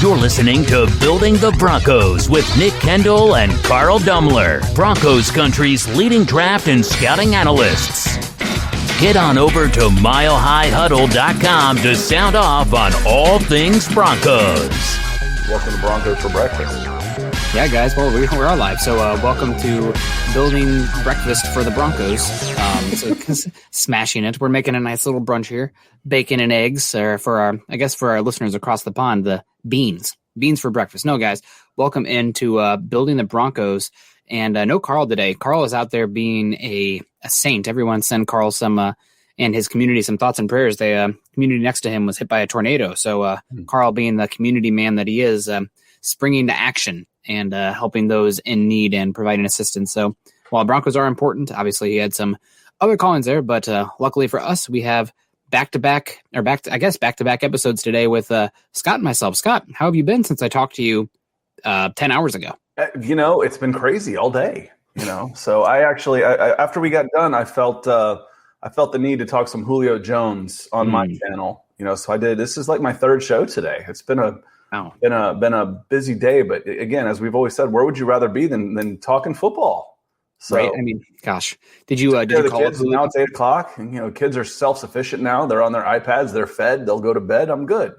You're listening to Building the Broncos with Nick Kendell and Carl Dummler, Broncos Country's leading draft and scouting analysts. Get on over to milehighhuddle.com to sound off on all things Broncos. Welcome to Broncos for breakfast. Yeah, guys, well, we're all live, so welcome to Building Breakfast for the Broncos. So smashing it. We're making a nice little brunch here. Bacon and eggs for our listeners across the pond, the beans for breakfast. No, guys, welcome into Building the Broncos. And no Carl today. Carl is out there being a saint. Everyone send Carl some and his community some thoughts and prayers. The community next to him was hit by a tornado. So Carl, being the community man that he is, springing to action and helping those in need and providing assistance. So while Broncos are important, obviously he had some other call-ins there, but luckily for us, we have back-to-back episodes today with Scott and myself. Scott, how have you been since I talked to you 10 hours ago? It's been crazy all day, So I actually, after we got done, I felt the need to talk some Julio Jones on my channel, so I did. This is like my third show today. It's been a busy day, but again, as we've always said, where would you rather be than talking football? So, right. I mean, gosh, did you call kids? Now it's 8:00, and kids are self-sufficient now. They're on their iPads. They're fed. They'll go to bed. I'm good.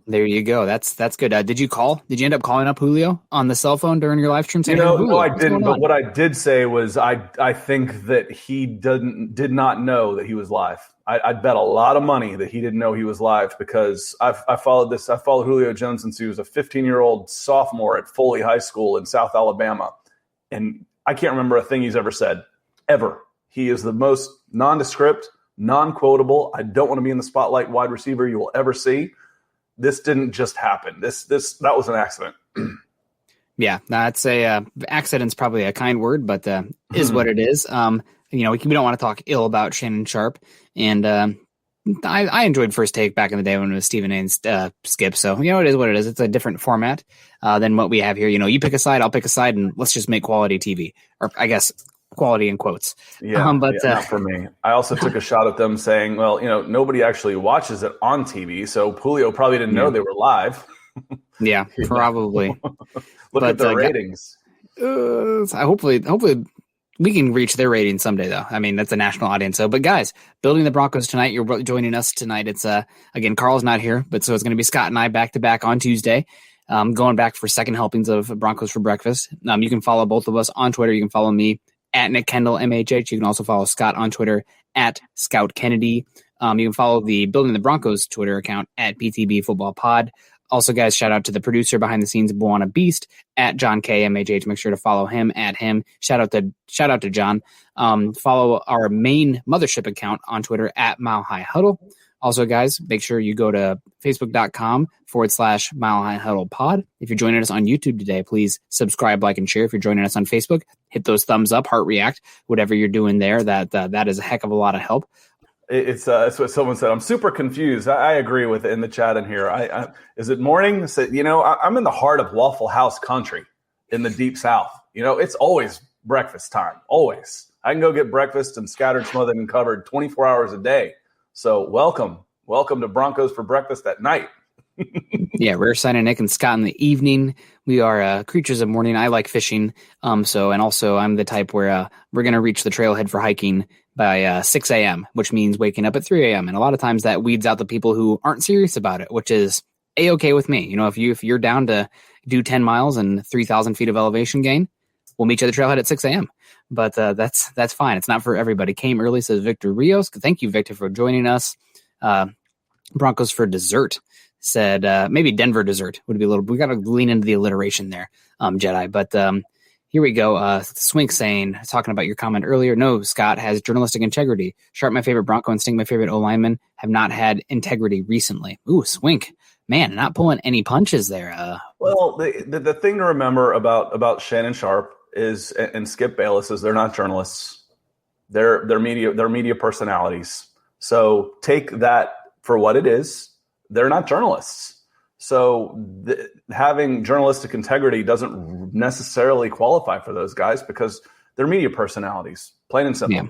There you go. That's good. Did you end up calling up Julio on the cell phone during your live stream? Saying, no, I didn't. But what I did say was I think that he did not know that he was live. I'd bet a lot of money that he didn't know he was live because I followed Julio Jones since he was a 15-year-old sophomore at Foley High School in South Alabama. And I can't remember a thing he's ever said, ever. He is the most nondescript, non-quotable, I don't want to be in the spotlight wide receiver you will ever see. This didn't just happen. That was an accident. Yeah, that's accident's probably a kind word, but is what it is. We don't want to talk ill about Shannon Sharp, and I enjoyed First Take back in the day when it was Stephen A. and Skip. So it is what it is. It's a different format than what we have here. You pick a side, I'll pick a side, and let's just make quality TV, or I guess quality in quotes. Yeah, not for me. I also took a shot at them saying, well, nobody actually watches it on TV, so Julio probably didn't know they were live. Yeah, probably. Look at the ratings. Hopefully we can reach their ratings someday, though. I mean, that's a national audience. So, but guys, Building the Broncos tonight. You're joining us tonight. It's again, Carl's not here, but so it's going to be Scott and I back to back on Tuesday. Going back for second helpings of Broncos for breakfast. You can follow both of us on Twitter. You can follow me at Nick Kendell MHH. You can also follow Scott on Twitter at Scout Kennedy. You can follow the Building the Broncos Twitter account at BTB Football Pod. Also, guys, shout out to the producer behind the scenes, Buana Beast, at John K MHH. Make sure to follow him at him. Shout out to John. Follow our main mothership account on Twitter at Mile High Huddle. Also, guys, make sure you go to facebook.com/Mile High Huddle Pod. If you're joining us on YouTube today, please subscribe, like, and share. If you're joining us on Facebook, hit those thumbs up, heart react, whatever you're doing there. That is a heck of a lot of help. It's what someone said. I'm super confused. I agree with it in the chat in here. Is it morning? I'm in the heart of Waffle House country in the deep South. It's always breakfast time. Always. I can go get breakfast and scattered, smothered, and covered 24 hours a day. So welcome to Broncos for breakfast at night. Yeah, we're signing Nick and Scott in the evening. We are creatures of morning. I like fishing. And also I'm the type where we're going to reach the trailhead for hiking by 6 a.m., which means waking up at 3 a.m. And a lot of times that weeds out the people who aren't serious about it, which is A-okay with me. If you're down to do 10 miles and 3,000 feet of elevation gain, we'll meet you at the trailhead at 6 a.m. But that's fine. It's not for everybody. Came early, says Victor Rios. Thank you, Victor, for joining us. Broncos for dessert said maybe Denver dessert would be a little. We got to lean into the alliteration there, Jedi. But here we go. Swink talking about your comment earlier. No, Scott has journalistic integrity. Sharp, my favorite Bronco, and Sting, my favorite O-lineman, have not had integrity recently. Ooh, Swink. Man, not pulling any punches there. Well, the thing to remember about Shannon Sharp is, and Skip Bayless, is they're not journalists. They're media personalities. So take that for what it is. They're not journalists. So having journalistic integrity doesn't necessarily qualify for those guys because they're media personalities, plain and simple.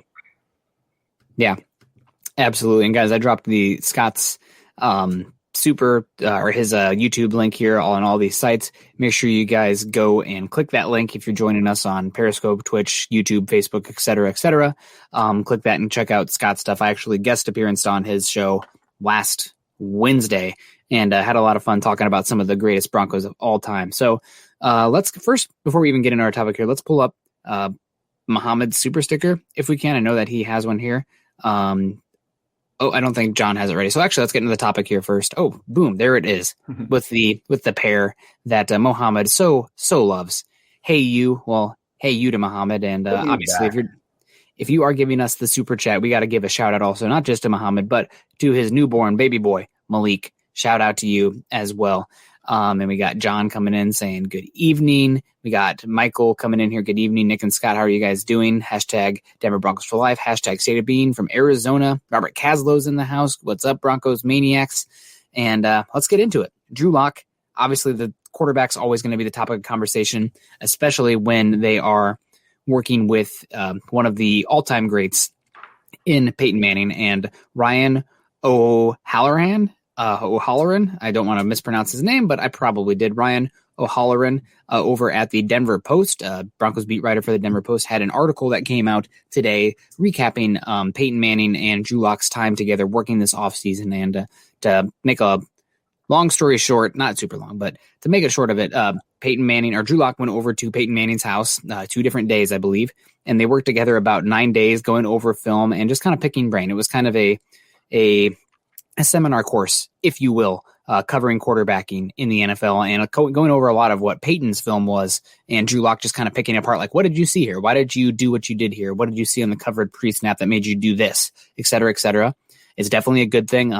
Yeah, absolutely. And guys, I dropped the Scott's super or his YouTube link here on all these sites. Make sure you guys go and click that link if you're joining us on Periscope, Twitch, YouTube, Facebook, etc., etc. Click that and check out Scott's stuff. I actually guest appearance on his show last Wednesday and had a lot of fun talking about some of the greatest Broncos of all time. So let's first, before we even get into our topic here, let's pull up Muhammad's super sticker if we can. I know that he has one here. I don't think John has it ready. So actually, let's get into the topic here first. Oh, boom, there it is with the pair that Muhammad so loves. Hey you to Muhammad, and obviously if you are giving us the super chat, we got to give a shout out also, not just to Muhammad, but to his newborn baby boy Malik. Shout out to you as well. And we got John coming in saying good evening. We got Michael coming in here. Good evening, Nick and Scott. How are you guys doing? Hashtag Denver Broncos for life. Hashtag State of Being from Arizona. Robert Caslow's in the house. What's up, Broncos maniacs? And let's get into it. Drew Lock, obviously the quarterback's always going to be the topic of conversation, especially when they are working with one of the all-time greats in Peyton Manning and Ryan O'Halloran. O'Halloran. I don't want to mispronounce his name, but I probably did. Ryan O'Halloran over at the Denver Post, Broncos beat writer for the Denver Post, had an article that came out today recapping Peyton Manning and Drew Lock's time together working this offseason. And to make a long story short, not super long, but to make it short of it, Peyton Manning or Drew Lock went over to Peyton Manning's house 2 different days, I believe, and they worked together about 9 days going over film and just kind of picking brain. It was kind of a seminar course, if you will, covering quarterbacking in the NFL and going over a lot of what Peyton's film was and Drew Lock just kind of picking apart, like, what did you see here? Why did you do what you did here? What did you see on the covered pre-snap that made you do this, et cetera, et cetera. It's definitely a good thing.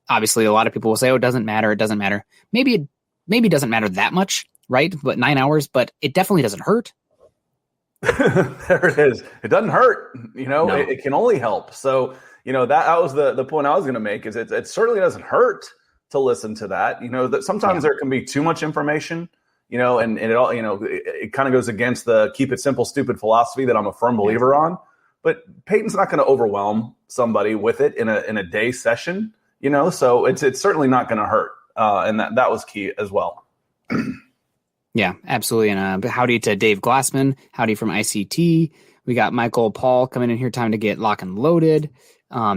Obviously, a lot of people will say, oh, it doesn't matter. It doesn't matter. Maybe it doesn't matter that much, right? But 9 hours, but it definitely doesn't hurt. There it is. It doesn't hurt. No. It can only help. So, that was the point I was going to make is it certainly doesn't hurt to listen to that. That sometimes there can be too much information, and it all, it kind of goes against the keep it simple, stupid philosophy that I'm a firm believer on. But Peyton's not going to overwhelm somebody with it in a day session, so it's certainly not going to hurt. And that was key as well. Yeah, absolutely. And howdy to Dave Glassman. Howdy from ICT. We got Michael Paul coming in here. Time to get lock and loaded.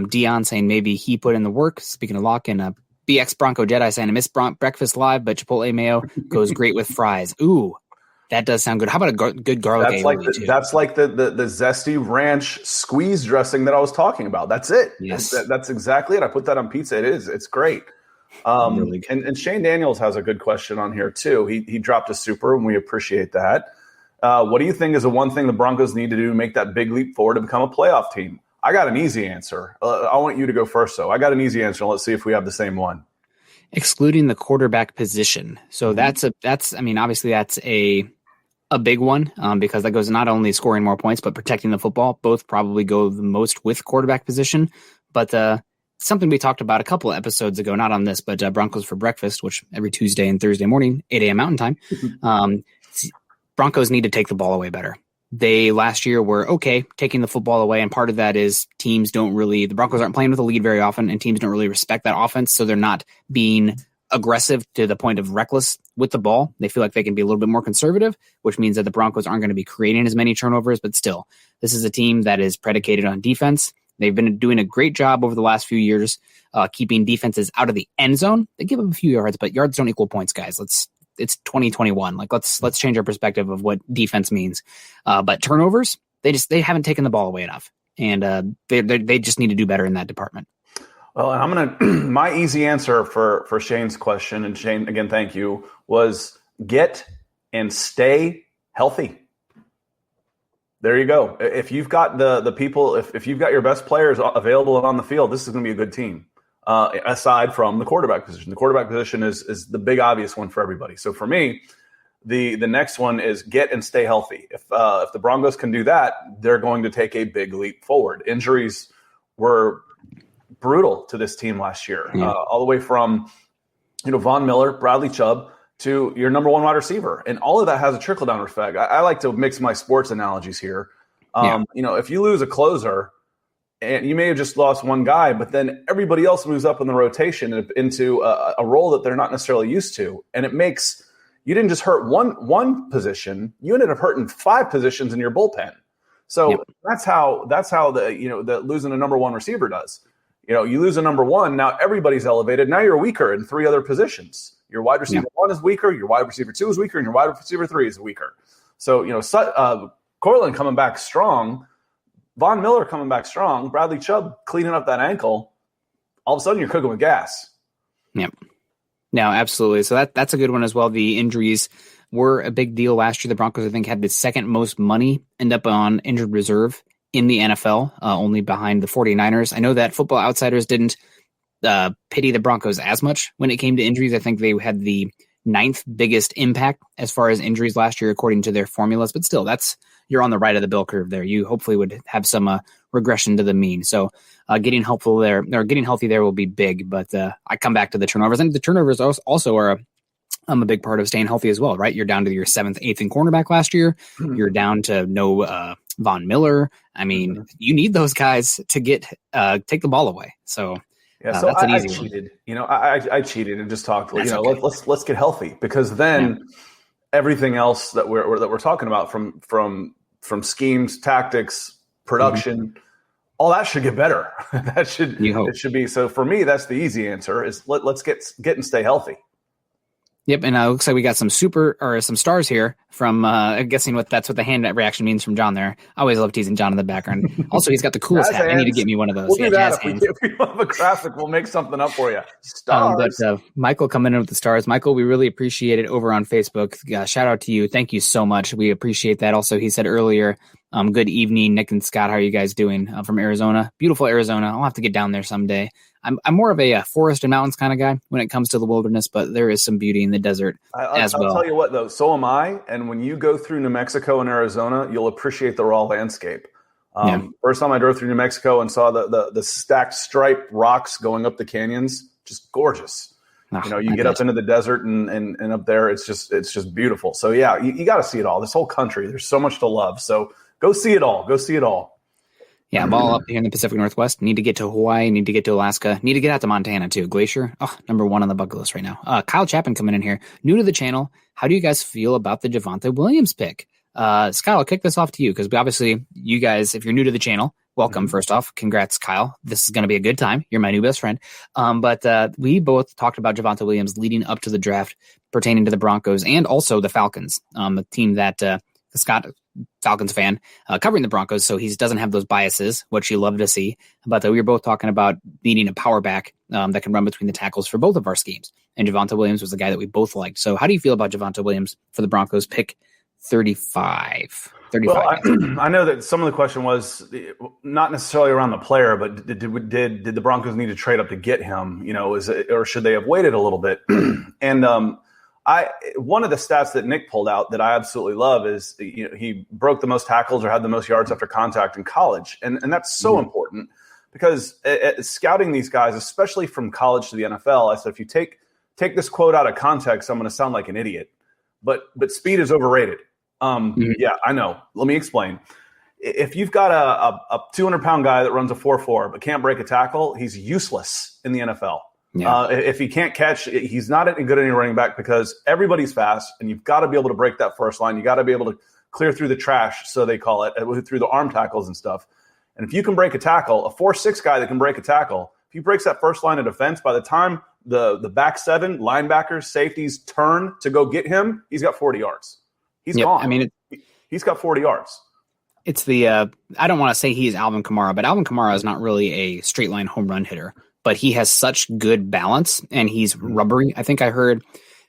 Dion saying maybe he put in the work. Speaking of lock, and BX Bronco Jedi saying I miss breakfast live, but Chipotle mayo goes great with fries. Ooh, that does sound good. How about a good garlic aioli? That's like the zesty ranch squeeze dressing that I was talking about. That's it. Yes, that's exactly it. I put that on pizza. It's great. Really good. And Shane Daniels has a good question on here too. He dropped a super, and we appreciate that. What do you think is the one thing the Broncos need to do to make that big leap forward to become a playoff team? I got an easy answer. I want you to go first, though. I got an easy answer. Let's see if we have the same one. Excluding the quarterback position. So obviously that's a big one because that goes not only scoring more points, but protecting the football. Both probably go the most with quarterback position. But something we talked about a couple of episodes ago, not on this, but Broncos for Breakfast, which every Tuesday and Thursday morning, 8 a.m. Mountain Time, Broncos need to take the ball away better. They last year were okay taking the football away, and part of that is the Broncos aren't playing with a lead very often, and teams don't really respect that offense, so they're not being aggressive to the point of reckless with the ball. They feel like they can be a little bit more conservative, which means that the Broncos aren't going to be creating as many turnovers, but still, this is a team that is predicated on defense. They've been doing a great job over the last few years keeping defenses out of the end zone. They give them a few yards, but yards don't equal points, guys. It's 2021. Like let's change our perspective of what defense means. But turnovers, they haven't taken the ball away enough, and they just need to do better in that department. Well, and I'm gonna my easy answer for Shane's question, and Shane again, thank you, was get and stay healthy. There you go. If you've got the people, if you've got your best players available and on the field, this is going to be a good team. Aside from the quarterback position, the quarterback position is the big obvious one for everybody. So for me, the next one is get and stay healthy. If the Broncos can do that, they're going to take a big leap forward. Injuries were brutal to this team last year, all the way from Von Miller, Bradley Chubb, to your number one wide receiver. And all of that has a trickle-down effect. I like to mix my sports analogies here. If you lose a closer, and you may have just lost one guy, but then everybody else moves up in the rotation into a role that they're not necessarily used to. And it makes you didn't just hurt one position, you ended up hurting 5 positions in your bullpen. So that's how the losing a number one receiver does. You lose a number one, now everybody's elevated. Now you're weaker in 3 other positions. Your wide receiver 1 is weaker, your wide receiver 2 is weaker, and your wide receiver 3 is weaker. So, Cortland coming back strong, Von Miller coming back strong, Bradley Chubb cleaning up that ankle. All of a sudden, you're cooking with gas. Yep. No, absolutely. So that's a good one as well. The injuries were a big deal last year. The Broncos, I think, had the second most money end up on injured reserve in the NFL, only behind the 49ers. I know that Football Outsiders didn't pity the Broncos as much when it came to injuries. I think they had the 9th biggest impact as far as injuries last year, according to their formulas. But still, you're on the right of the bill curve there. You hopefully would have some regression to the mean. So getting healthy there will be big. But I come back to the turnovers. I think the turnovers also are a big part of staying healthy as well, right? You're down to your 7th, 8th in cornerback last year. Mm-hmm. You're down to no Von Miller. I mean, you need those guys to take the ball away. So so that's an easy I cheated. I cheated and just talked. Okay. Let's get healthy, because then everything else that we're talking about from schemes, tactics, production, all that should get better. It should be. So for me, that's the easy answer: is let's get and stay healthy. Yep, and it looks like we got some stars here from guessing that's what the hand reaction means from John there. I always love teasing John in the background. Also, he's got the coolest hat. I need to get me one of those. We'll do that. If we don't have a graphic, we'll make something up for you. Stars. But Michael coming in with the stars. Michael, we really appreciate it over on Facebook. Shout out to you. Thank you so much. We appreciate that. Also, he said earlier, good evening, Nick and Scott. How are you guys doing from Arizona? Beautiful Arizona. I'll have to get down there someday. I'm more of a forest and mountains kind of guy when it comes to the wilderness, but there is some beauty in the desert as well. I'll tell you what, though, so am I. And when you go through New Mexico and Arizona, you'll appreciate the raw landscape. First time I drove through New Mexico and saw the stacked stripe rocks going up the canyons, just gorgeous. You get up into the desert and up there, it's just beautiful. So yeah, you got to see it all. This whole country, there's so much to love. So go see it all. Go see it all. Yeah, I'm all up here in the Pacific Northwest. Need to get to Hawaii. Need to get to Alaska. Need to get out to Montana, too. Glacier, number 1 on the bucket list right now. Kyle Chapin coming in here. New to the channel. How do you guys feel about the Javonte Williams pick? Scott, I'll kick this off to you, because obviously you guys, if you're new to the channel, welcome, first off. Congrats, Kyle. This is going to be a good time. You're my new best friend. But we both talked about Javonte Williams leading up to the draft pertaining to the Broncos and also the Falcons, a team that Scott, Falcons fan, covering the Broncos, so he doesn't have those biases, which you love to see. But we were both talking about needing a power back that can run between the tackles for both of our schemes. And Javonte Williams was the guy that we both liked. So how do you feel about Javonte Williams for the Broncos pick 35? Well, I know that some of the question was not necessarily around the player, but did the Broncos need to trade up to get him? Or should they have waited a little bit? And one of the stats that Nick pulled out that I absolutely love is he broke the most tackles or had the most yards after contact in college, and that's so important, because at scouting these guys, especially from college to the NFL, I said if you take this quote out of context, I'm going to sound like an idiot, but speed is overrated. Yeah, I know. Let me explain. If you've got a 200-pound guy that runs a 4.4 but can't break a tackle, he's useless in the NFL. Yeah. If he can't catch, he's not good at any running back, because everybody's fast, and you've got to be able to break that first line. You got to be able to clear through the trash, so they call it, through the arm tackles and stuff. And if you can break a tackle, a 4.6 guy that can break a tackle, if he breaks that first line of defense, by the time the back 7 linebackers, safeties turn to go get him, he's got 40 yards. He's gone. I mean, he's got 40 yards. It's the I don't want to say he's Alvin Kamara, but Alvin Kamara is not really a straight line home run hitter. But he has such good balance, and he's rubbery. I think I heard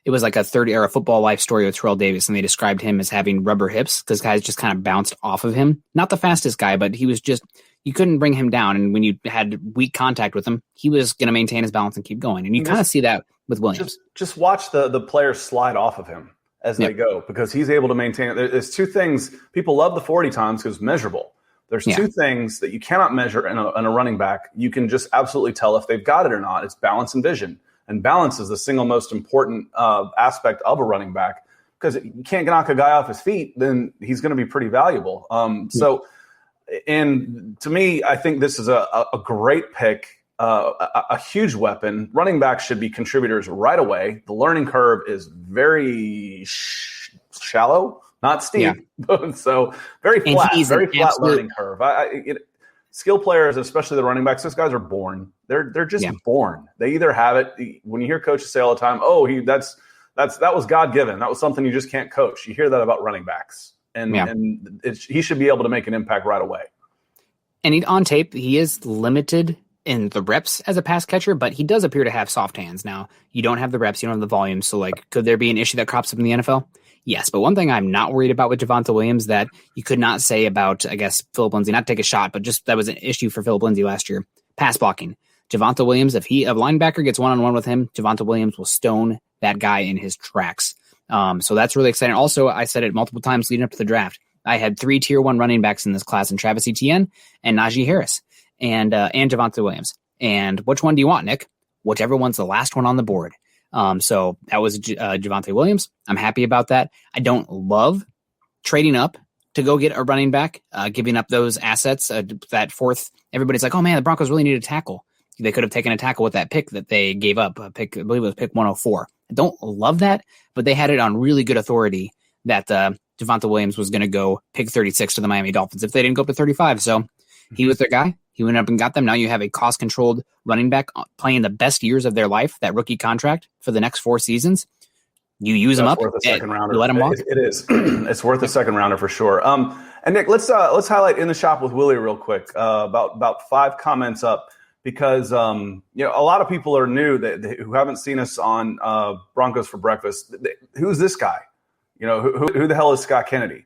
it was like a Football Life story with Terrell Davis, and they described him as having rubber hips because guys just kind of bounced off of him. Not the fastest guy, but he was just, you couldn't bring him down. And when you had weak contact with him, he was going to maintain his balance and keep going. And you kind of see that with Williams. Just watch the players slide off of him as they go, because he's able to maintain it. There's 2 things. People love the 40 times because it's measurable. There's 2 things that you cannot measure in a running back. You can just absolutely tell if they've got it or not. It's balance and vision. And balance is the single most important aspect of a running back, because you can't knock a guy off his feet, then he's going to be pretty valuable. So And to me, I think this is a great pick, a huge weapon. Running backs should be contributors right away. The learning curve is very shallow, not steep, so very flat, learning curve. Skill players, especially the running backs, those guys are born. They're just born. They either have it. When you hear coaches say all the time, "Oh, that was God given. That was something you just can't coach." You hear that about running backs, and he should be able to make an impact right away. And on tape, he is limited in the reps as a pass catcher, but he does appear to have soft hands. Now, you don't have the reps, you don't have the volume, so could there be an issue that crops up in the NFL? Yes, but one thing I'm not worried about with Javonte Williams that you could not say about, I guess, Phillip Lindsay, not take a shot, but just that was an issue for Phillip Lindsay last year, pass blocking. Javonte Williams, if a linebacker gets one-on-one with him, Javonte Williams will stone that guy in his tracks. So that's really exciting. Also, I said it multiple times leading up to the draft. I had 3 tier 1 running backs in this class, in Travis Etienne and Najee Harris and Javonte Williams. And which one do you want, Nick? Whichever one's the last one on the board. So that was Javonte Williams. I'm happy about that. I don't love trading up to go get a running back, giving up those assets. That fourth, everybody's like, oh man, the Broncos really need a tackle. They could have taken a tackle with that pick that they gave up. I believe it was pick 104. I don't love that, but they had it on really good authority that Javonte Williams was going to go pick 36 to the Miami Dolphins if they didn't go up to 35. So he was their guy. He went up and got them. Now you have a cost-controlled running back playing the best years of their life, that rookie contract for the next 4 seasons. You use them up, second rounder. You let them walk. It is. It's worth a second rounder for sure. And Nick, let's highlight In the Shop with Willie real quick. About 5 comments up because a lot of people are new who haven't seen us on Broncos for Breakfast. Who's this guy? Who the hell is Scott Kennedy?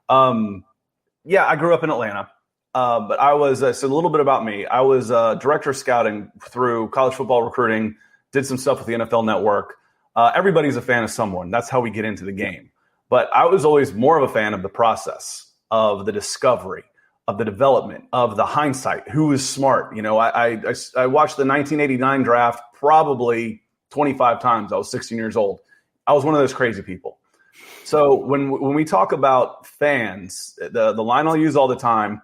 I grew up in Atlanta. But I was, so a little bit about me. I was director of scouting through college football recruiting, did some stuff with the NFL Network. Everybody's a fan of someone. That's how we get into the game. But I was always more of a fan of the process, of the discovery, of the development, of the hindsight. Who is smart? I watched the 1989 draft probably 25 times. I was 16 years old. I was one of those crazy people. So when we talk about fans, the line I'll use all the time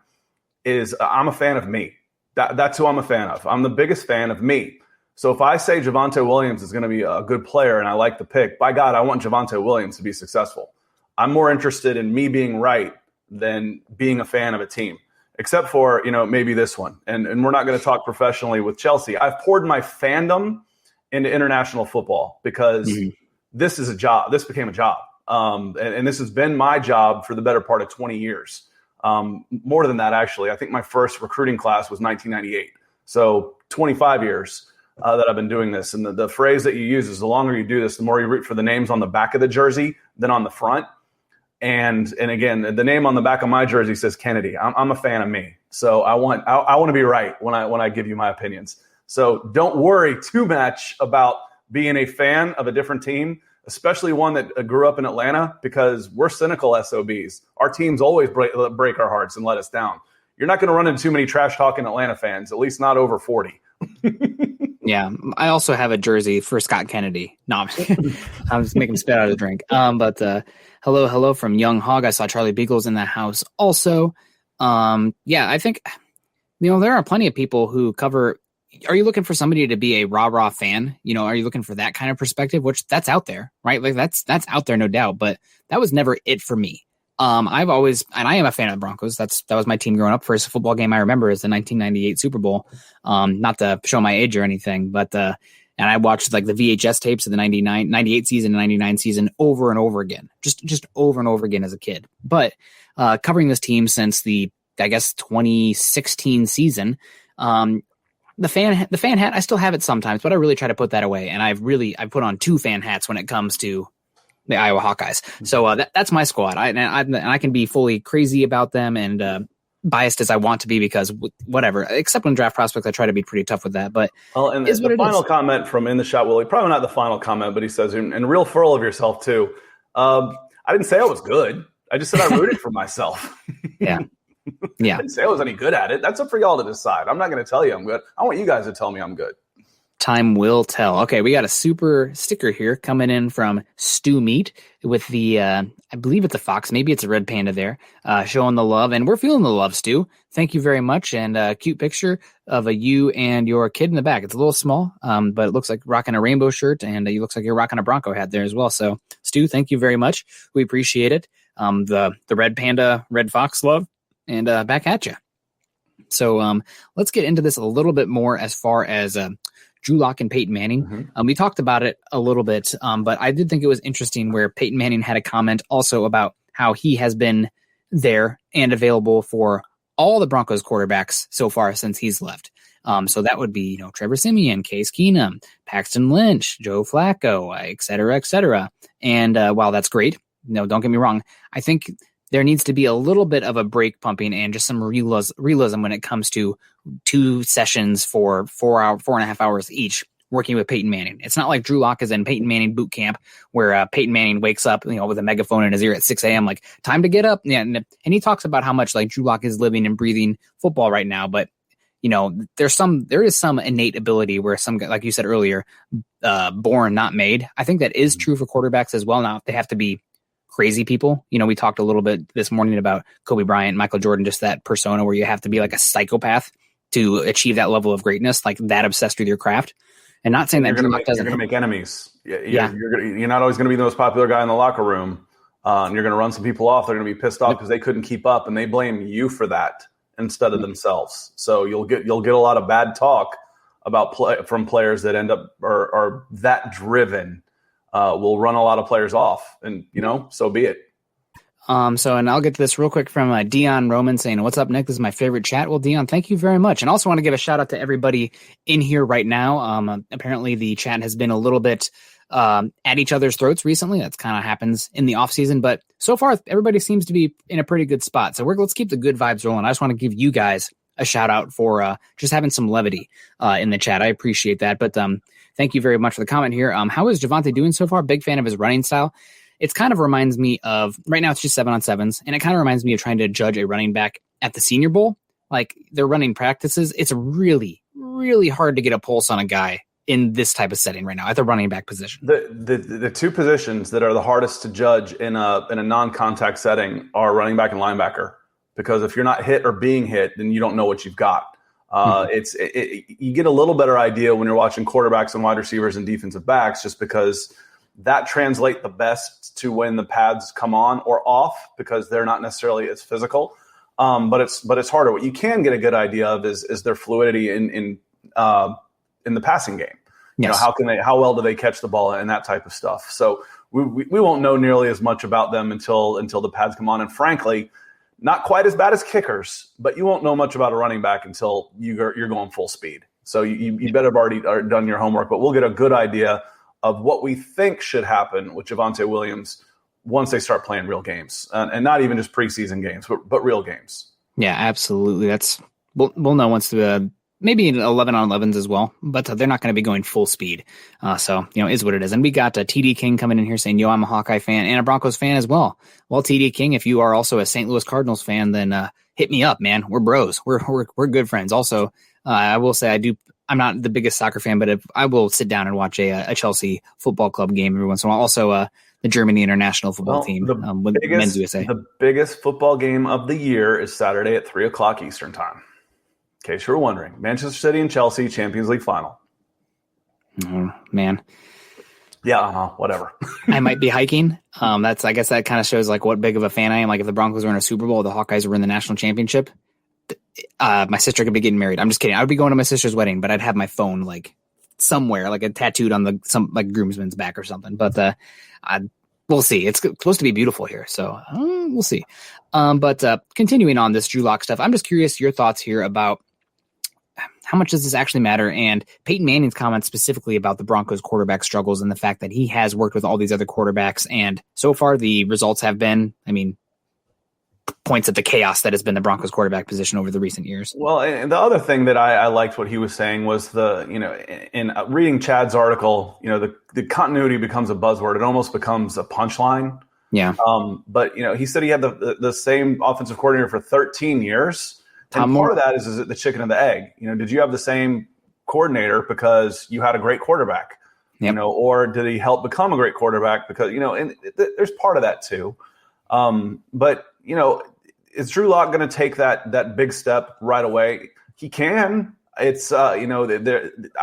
is I'm a fan of me. That's who I'm a fan of. I'm the biggest fan of me. So if I say Javonte Williams is going to be a good player and I like the pick, by God, I want Javonte Williams to be successful. I'm more interested in me being right than being a fan of a team, except for, maybe this one. And we're not going to talk professionally with Chelsea. I've poured my fandom into international football because this is a job. This became a job. And this has been my job for the better part of 20 years. More than that, actually. I think my first recruiting class was 1998. So 25 years that I've been doing this. And the phrase that you use is the longer you do this, the more you root for the names on the back of the jersey than on the front. And again, the name on the back of my jersey says Kennedy. I'm a fan of me. So I want to be right when I give you my opinions. So don't worry too much about being a fan of a different team, especially one that grew up in Atlanta, because we're cynical SOBs. Our teams always break our hearts and let us down. You're not going to run into too many trash-talking Atlanta fans, at least not over 40. Yeah, I also have a jersey for Scott Kennedy. No, I'm just making him spit out of the drink. But hello from Young Hog. I saw Charlie Beagles in that house also. I think, there are plenty of people who cover. Are you looking for somebody to be a rah-rah fan? Are you looking for that kind of perspective? Which that's out there, right? That's out there, no doubt. But that was never it for me. I've always, and I am a fan of the Broncos. That was my team growing up. First football game I remember is the 1998 Super Bowl. Not to show my age or anything, but and I watched the VHS tapes of the 98 season and 99 season over and over again, just over and over again as a kid. But covering this team since the, I guess, 2016 season. The fan hat, I still have it sometimes, but I really try to put that away. And I put on 2 fan hats when it comes to the Iowa Hawkeyes. So that's my squad. I can be fully crazy about them and biased as I want to be because whatever, except when draft prospects, I try to be pretty tough with that. But and the final comment from In the Shot, Willie, probably not the final comment, but he says, and real full of yourself too. I didn't say I was good. I just said I rooted for myself. Yeah. Yeah. I didn't say I was any good at it. That's up for y'all to decide. I'm not going to tell you I'm good. I want you guys to tell me I'm good. Time will tell. Okay, we got a super sticker here coming in from Stew Meat with the, I believe it's a fox, maybe it's a red panda there, showing the love, and we're feeling the love, Stu. Thank you very much, and a cute picture of you and your kid in the back. It's a little small, but it looks like rocking a rainbow shirt, and you looks like you're rocking a Bronco hat there as well. So, Stu, thank you very much. We appreciate it. The red panda, red fox love, and back at you. So let's get into this a little bit more as far as Drew Lock and Peyton Manning. Mm-hmm. We talked about it a little bit, but I did think it was interesting where Peyton Manning had a comment also about how he has been there and available for all the Broncos quarterbacks so far since he's left. So that would be, Trevor Siemian, Case Keenum, Paxton Lynch, Joe Flacco, et cetera, et cetera. And while that's great, don't get me wrong, I think there needs to be a little bit of a break pumping and just some realism when it comes to 2 sessions for 4.5 hours each working with Peyton Manning. It's not like Drew Lock is in Peyton Manning boot camp where Peyton Manning wakes up, with a megaphone in his ear at 6 a.m. like time to get up. Yeah, and he talks about how much like Drew Lock is living and breathing football right now, but there is some innate ability where some guy, like you said earlier, born not made. I think that is true for quarterbacks as well. Now they have to be crazy people. We talked a little bit this morning about Kobe Bryant, Michael Jordan, just that persona where you have to be like a psychopath to achieve that level of greatness, like that obsessed with your craft. And not saying that Drew Lock doesn't. You're going to make enemies. You're not always going to be the most popular guy in the locker room. You're going to run some people off. They're going to be pissed off because they couldn't keep up, and they blame you for that instead of themselves. So you'll get a lot of bad talk about from players that end up are that driven. Will run a lot of players off, and so be it. And I'll get to this real quick from Dion Roman saying, "What's up, Nick? This is my favorite chat." Well, Dion, thank you very much, and also want to give a shout out to everybody in here right now. Apparently, the chat has been a little bit at each other's throats recently. That's kind of happens in the off season, but so far everybody seems to be in a pretty good spot. So let's keep the good vibes rolling. I just want to give you guys a shout out for just having some levity in the chat. I appreciate that, but thank you very much for the comment here. How is Javonte doing so far? Big fan of his running style. It kind of reminds me of, right now it's just 7-on-7s, and it kind of reminds me of trying to judge a running back at the Senior Bowl. Like their running practices, it's really, really hard to get a pulse on a guy in this type of setting right now at the running back position. The 2 positions that are the hardest to judge in a non-contact setting are running back and linebacker, because if you're not hit or being hit, then you don't know what you've got. You get a little better idea when you're watching quarterbacks and wide receivers and defensive backs, just because that translate the best to when the pads come on or off, because they're not necessarily as physical. But it's harder. What you can get a good idea of is their fluidity in the passing game. Yes. How well do they catch the ball and that type of stuff. So we won't know nearly as much about them until the pads come on. And frankly, not quite as bad as kickers, but you won't know much about a running back until you're going full speed. So you better have already done your homework, but we'll get a good idea of what we think should happen with Javonte Williams once they start playing real games, and not even just preseason games, but real games. Yeah, absolutely. We'll know once maybe 11-on-11s as well, but they're not going to be going full speed. So, is what it is. And we got TD King coming in here saying, "Yo, I'm a Hawkeye fan and a Broncos fan as well." Well, TD King, if you are also a St. Louis Cardinals fan, then hit me up, man. We're bros. We're good friends. Also, I will say I'm not the biggest soccer fan, but I will sit down and watch a Chelsea football club game every once in a while. Also, the Germany international football team, with Men's USA. The biggest football game of the year is Saturday at 3:00 Eastern time. In case you were wondering, Manchester City and Chelsea Champions League final. Oh, man. Yeah, whatever. I might be hiking. I guess that kind of shows like what big of a fan I am. Like if the Broncos were in a Super Bowl, the Hawkeyes were in the national championship, my sister could be getting married. I'm just kidding. I would be going to my sister's wedding, but I'd have my phone like somewhere, like tattooed on some like groomsman's back or something. But we'll see. It's supposed to be beautiful here, so we'll see. But continuing on this Drew Lock stuff, I'm just curious your thoughts here about how much does this actually matter? And Peyton Manning's comments specifically about the Broncos quarterback struggles and the fact that he has worked with all these other quarterbacks. And so far the results have been, points at the chaos that has been the Broncos quarterback position over the recent years. Well, and the other thing that I liked what he was saying was in reading Chad's article, the continuity becomes a buzzword. It almost becomes a punchline. Yeah. But he said he had the same offensive coordinator for 13 years. And part of that is it the chicken and the egg? Did you have the same coordinator because you had a great quarterback, or did he help become a great quarterback because, and there's part of that too. But, is Drew Lock going to take that big step right away? He can. It's, I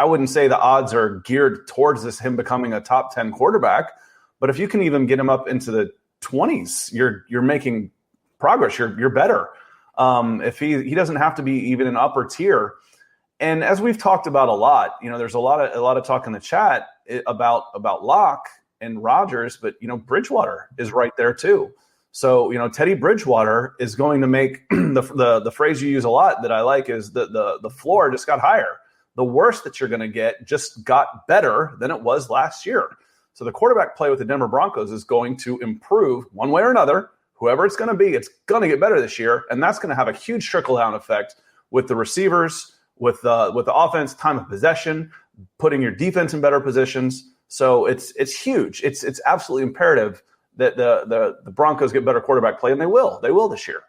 wouldn't say the odds are geared towards him becoming a top 10 quarterback, but if you can even get him up into the 20s, you're making progress. You're better. If he doesn't have to be even an upper tier. And as we've talked about a lot, there's a lot of talk in the chat about Locke and Rodgers, but Bridgewater is right there too. So Teddy Bridgewater is going to make the phrase you use a lot that I like is the floor just got higher. The worst that you're going to get just got better than it was last year. So the quarterback play with the Denver Broncos is going to improve one way or another. Whoever it's going to be, it's going to get better this year, and that's going to have a huge trickle-down effect with the receivers, with the offense, time of possession, putting your defense in better positions. So it's huge. It's absolutely imperative that the Broncos get better quarterback play, and they will. They will this year.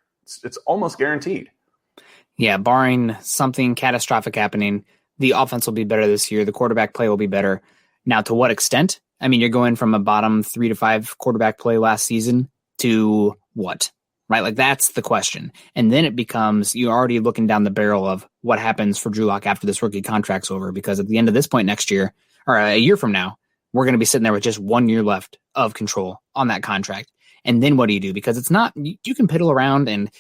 It's almost guaranteed. Yeah, barring something catastrophic happening, the offense will be better this year. The quarterback play will be better. Now, to what extent? I mean, you're going from a bottom 3 to 5 quarterback play last season to what? Right? Like, that's the question. And then it becomes, you're already looking down the barrel of what happens for Drew Lock after this rookie contract's over, because at the end of this point next year, or a year from now, we're going to be sitting there with just 1 year left of control on that contract. And then what do you do? Because it's not, you can piddle around and,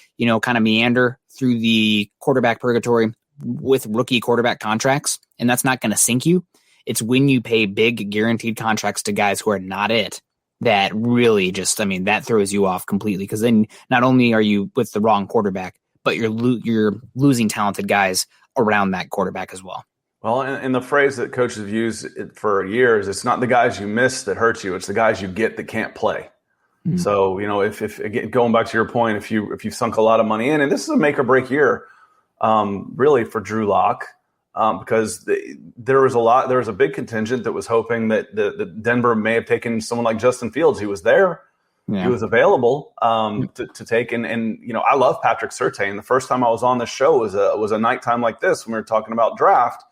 kind of meander through the quarterback purgatory with rookie quarterback contracts, and that's not going to sink you. It's when you pay big guaranteed contracts to guys who are not it that really just, that throws you off completely. Because then not only are you with the wrong quarterback, but you're losing talented guys around that quarterback as well. Well, and the phrase that coaches have used for years, it's not the guys you miss that hurt you. It's the guys you get that can't play. Mm-hmm. So, if again, going back to your point, if you've sunk a lot of money in, and this is a make or break year, really for Drew Lock, because there was a big contingent that was hoping that the Denver may have taken someone like Justin Fields. He was there. Yeah. He was available to take. And I love Patrick Surtain. The first time I was on the show was a nighttime like this when we were talking about draft.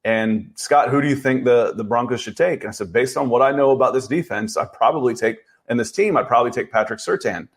And Scott, who do you think the Broncos should take? And I said, based on what I know about this defense, I'd probably take Patrick Surtain.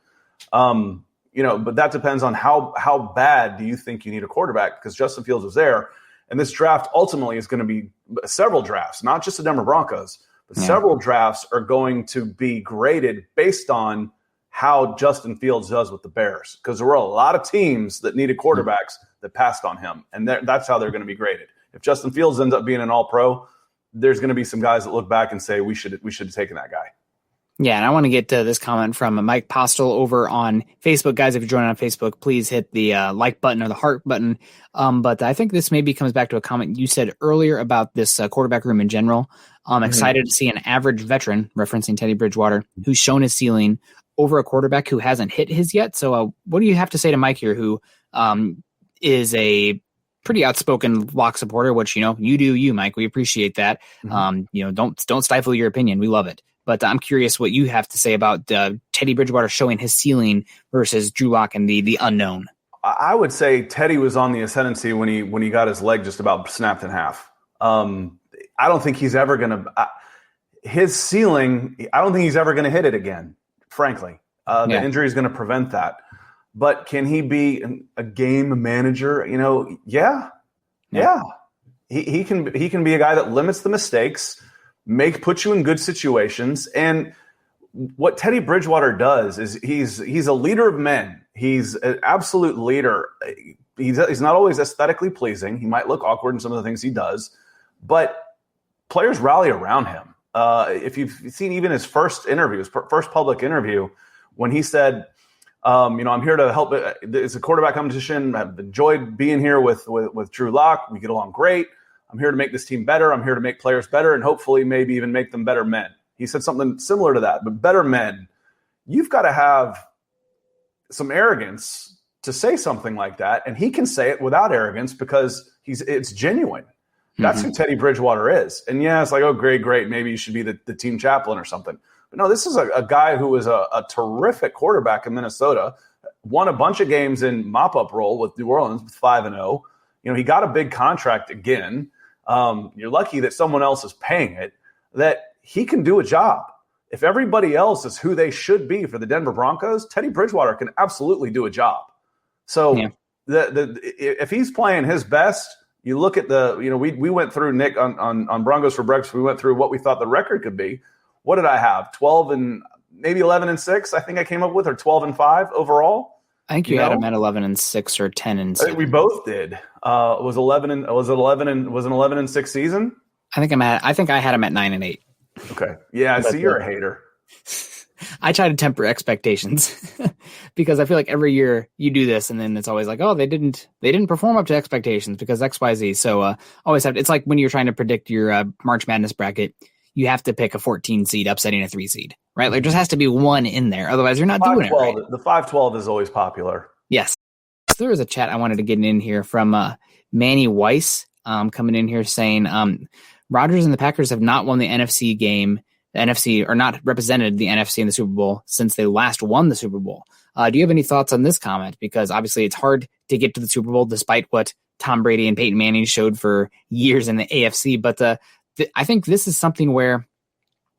But that depends on how bad do you think you need a quarterback, because Justin Fields was there. And this draft ultimately is going to be several drafts, not just the Denver Broncos, but several drafts are going to be graded based on how Justin Fields does with the Bears, because there were a lot of teams that needed quarterbacks that passed on him, and that's how they're going to be graded. If Justin Fields ends up being an all-pro, there's going to be some guys that look back and say we should have taken that guy. Yeah, and I want to get to this comment from Mike Postel over on Facebook. Guys, if you're joining on Facebook, please hit the like button or the heart button. But I think this maybe comes back to a comment you said earlier about this quarterback room in general. I'm excited to see an average veteran, referencing Teddy Bridgewater, who's shown his ceiling over a quarterback who hasn't hit his yet. So what do you have to say to Mike here, who is a pretty outspoken Lock supporter, which, you do you, Mike. We appreciate that. Mm-hmm. Don't stifle your opinion. We love it. But I'm curious what you have to say about Teddy Bridgewater showing his ceiling versus Drew Lock and the unknown. I would say Teddy was on the ascendancy when he got his leg just about snapped in half. I don't think he's ever going to his ceiling. I don't think he's ever going to hit it again. Frankly, the injury is going to prevent that. But can he be a game manager? Yeah. He can be a guy that limits the mistakes, put you in good situations. And what Teddy Bridgewater does is he's a leader of men. He's an absolute leader. He's not always aesthetically pleasing. He might look awkward in some of the things he does, but players rally around him. If you've seen even his first public interview, when he said, I'm here to help. It's a quarterback competition. I've enjoyed being here with Drew Lock. We get along great. I'm here to make this team better. I'm here to make players better and hopefully maybe even make them better men. He said something similar to that, but better men. You've got to have some arrogance to say something like that, and he can say it without arrogance because it's genuine. That's who Teddy Bridgewater is. And it's like, oh, great. Maybe you should be the team chaplain or something. But no, this is a guy who was a terrific quarterback in Minnesota, won a bunch of games in mop-up role with New Orleans with 5-0. He got a big contract again. You're lucky that someone else is paying it, that he can do a job. If everybody else is who they should be for the Denver Broncos, Teddy Bridgewater can absolutely do a job. So if he's playing his best, you look at we went through, Nick, on Broncos for Breakfast, we went through what we thought the record could be. What did I have? 12 and maybe 11-6, I think I came up with, or 12-5 overall. I think you had him at 11-6 or 10-7. I think we both did. Was an 11-6 season? I think I had him at 9-8. Okay. Yeah, so you're a hater. I try to temper expectations because I feel like every year you do this and then it's always like, oh, they didn't perform up to expectations because XYZ. So always it's like when you're trying to predict your March Madness bracket, you have to pick a 14 seed upsetting a 3 seed, right? Like there just has to be one in there. Otherwise you're not doing it right. The 5-12 is always popular. Yes. So there was a chat I wanted to get in here from Manny Weiss coming in here saying Rodgers and the Packers have not won the NFC game. The NFC, or not represented the NFC in the Super Bowl since they last won the Super Bowl. Do you have any thoughts on this comment? Because obviously it's hard to get to the Super Bowl despite what Tom Brady and Peyton Manning showed for years in the AFC. But I think this is something where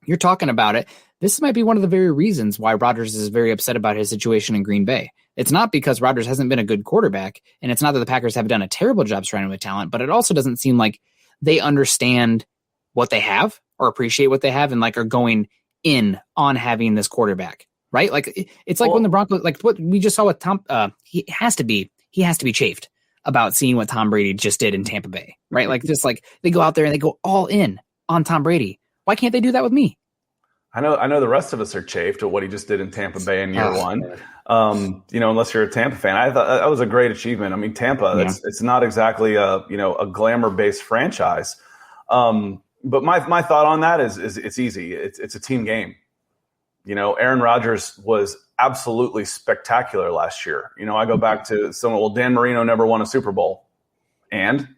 you're talking about it. This might be one of the very reasons why Rodgers is very upset about his situation in Green Bay. It's not because Rodgers hasn't been a good quarterback, and it's not that the Packers have done a terrible job surrounding with talent, but it also doesn't seem like they understand what they have or appreciate what they have and like are going in on having this quarterback, right? Like it's like when the Broncos, like what we just saw with Tom, he has to be chafed about seeing what Tom Brady just did in Tampa Bay, right? Like just like they go out there and they go all in on Tom Brady. Why can't they do that with me? I know the rest of us are chafed at what he just did in Tampa Bay in year one. Unless you're a Tampa fan, I thought that was a great achievement. I mean, Tampa, it's not exactly a glamour based franchise. But my thought on that is it's easy. It's a team game. Aaron Rodgers was absolutely spectacular last year. I go back to Dan Marino never won a Super Bowl. And,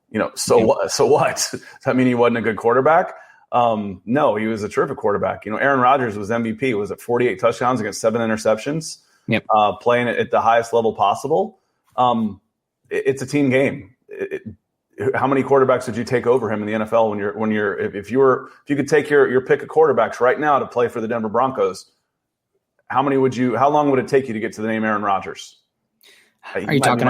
what? Does that mean he wasn't a good quarterback? No, he was a terrific quarterback. Aaron Rodgers was MVP. Was it 48 touchdowns against 7 interceptions? Yep. Playing at the highest level possible. It's a team game. How many quarterbacks would you take over him in the NFL if you could take your pick of quarterbacks right now to play for the Denver Broncos? How long would it take you to get to the name Aaron Rodgers? Are you talking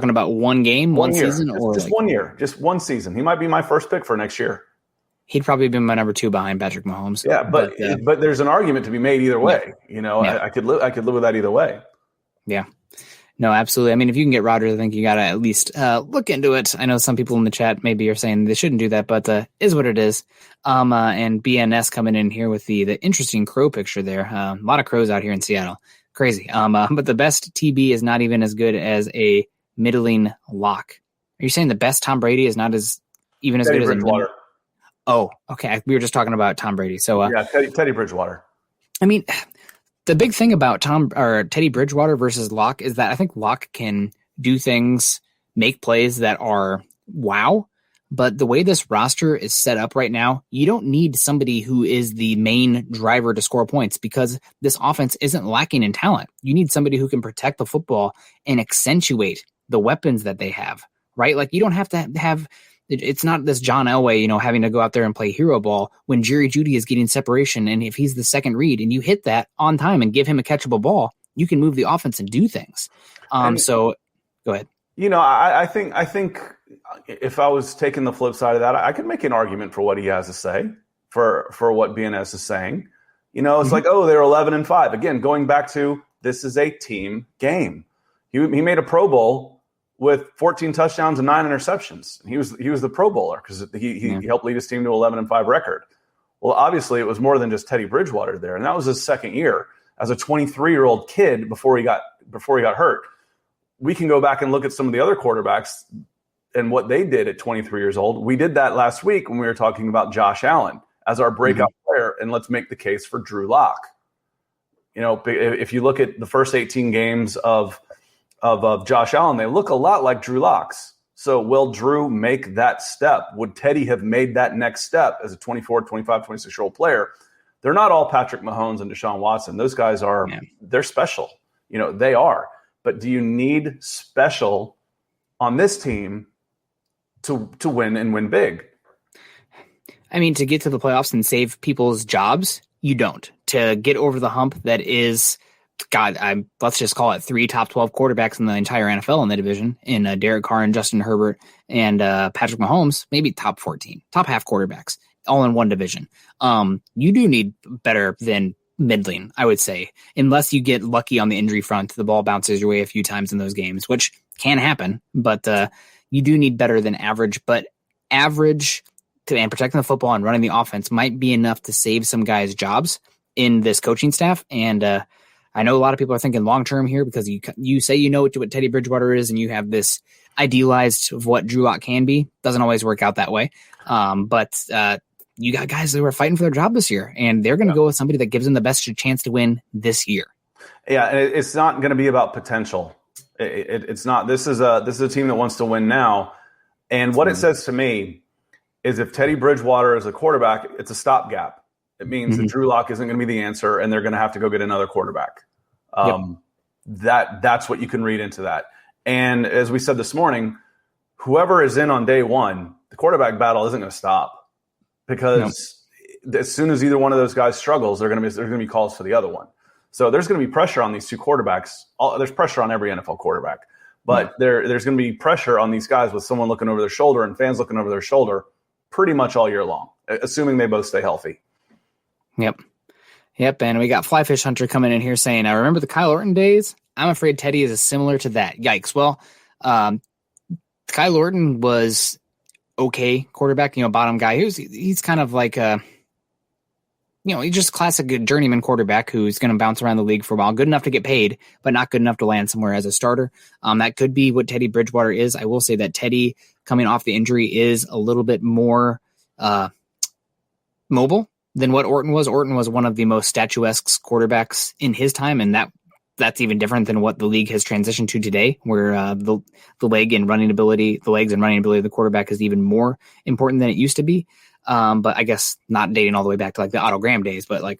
about one game, one season, or just 1 year, just one season? He might be my first pick for next year. He'd probably be my number 2 behind Patrick Mahomes. Yeah, but there's an argument to be made either way. I could live with that either way. Yeah. No, absolutely. I mean, if you can get Rodgers, I think you got to at least look into it. I know some people in the chat maybe are saying they shouldn't do that, but is what it is. And BNS coming in here with the interesting crow picture there. A lot of crows out here in Seattle. Crazy. But the best TB is not even as good as a middling lock. Are you saying the best Tom Brady is not even as good as a middling? Oh, okay. We were just talking about Tom Brady. So Teddy Bridgewater. I mean, the big thing about Teddy Bridgewater versus Locke is that I think Locke can do things, make plays that are wow. But the way this roster is set up right now, you don't need somebody who is the main driver to score points because this offense isn't lacking in talent. You need somebody who can protect the football and accentuate the weapons that they have, right? Like you don't have to have. It's not this John Elway, having to go out there and play hero ball when Jerry Jeudy is getting separation. And if he's the second read and you hit that on time and give him a catchable ball, you can move the offense and do things. So go ahead. I think if I was taking the flip side of that, I could make an argument for what he has to say, for what BNS is saying. It's like, oh, they're 11-5. Again, going back to this is a team game. He made a Pro Bowl with 14 touchdowns and 9 interceptions. He was the Pro Bowler because he helped lead his team to 11-5 record. Well, obviously it was more than just Teddy Bridgewater there, and that was his second year as a 23-year-old kid before he got hurt. We can go back and look at some of the other quarterbacks and what they did at 23 years old. We did that last week when we were talking about Josh Allen as our breakout player, and let's make the case for Drew Lock. If you look at the first 18 games of Josh Allen, they look a lot like Drew Lock's. So will Drew make that step? Would Teddy have made that next step as a 24, 25, 26-year-old player? They're not all Patrick Mahomes and Deshaun Watson. Those guys they're special. They are. But do you need special on this team to win and win big. I mean, to get to the playoffs and save people's jobs, you don't. To get over the hump that is, let's just call it 3 top 12 quarterbacks in the entire NFL in the division, in Derek Carr and Justin Herbert and Patrick Mahomes, maybe top 14, top half quarterbacks, all in one division. You do need better than middling, I would say, unless you get lucky on the injury front. The ball bounces your way a few times in those games, which can happen, but you do need better than average. But average and protecting the football and running the offense might be enough to save some guys' jobs in this coaching staff. And I know a lot of people are thinking long-term here because you say you know what Teddy Bridgewater is and you have this idealized of what Drew Lock can be. Doesn't always work out that way. But you got guys who are fighting for their job this year, and they're going to go with somebody that gives them the best chance to win this year. Yeah, and it's not going to be about potential. It's not. This is a team that wants to win now. And what it says to me is if Teddy Bridgewater is a quarterback, it's a stopgap. It means that Drew Lock isn't going to be the answer, and they're going to have to go get another quarterback. That's what you can read into that. And as we said this morning, whoever is in on day one, the quarterback battle isn't going to stop because as soon as either one of those guys struggles, there's going to be calls for the other one. So there's going to be pressure on these two quarterbacks. There's pressure on every NFL quarterback, but there's going to be pressure on these guys with someone looking over their shoulder and fans looking over their shoulder pretty much all year long, assuming they both stay healthy. Yep. And we got Flyfish Hunter coming in here saying, I remember the Kyle Orton days. I'm afraid Teddy is similar to that. Yikes. Well, Kyle Orton was okay quarterback, bottom guy. He's kind of like he's just classic journeyman quarterback who's going to bounce around the league for a while. Good enough to get paid, but not good enough to land somewhere as a starter. That could be what Teddy Bridgewater is. I will say that Teddy, coming off the injury, is a little bit more mobile than what Orton was. Orton was one of the most statuesque quarterbacks in his time, and that's even different than what the league has transitioned to today, where the legs and running ability of the quarterback is even more important than it used to be. But I guess not dating all the way back to like the Otto Graham days, but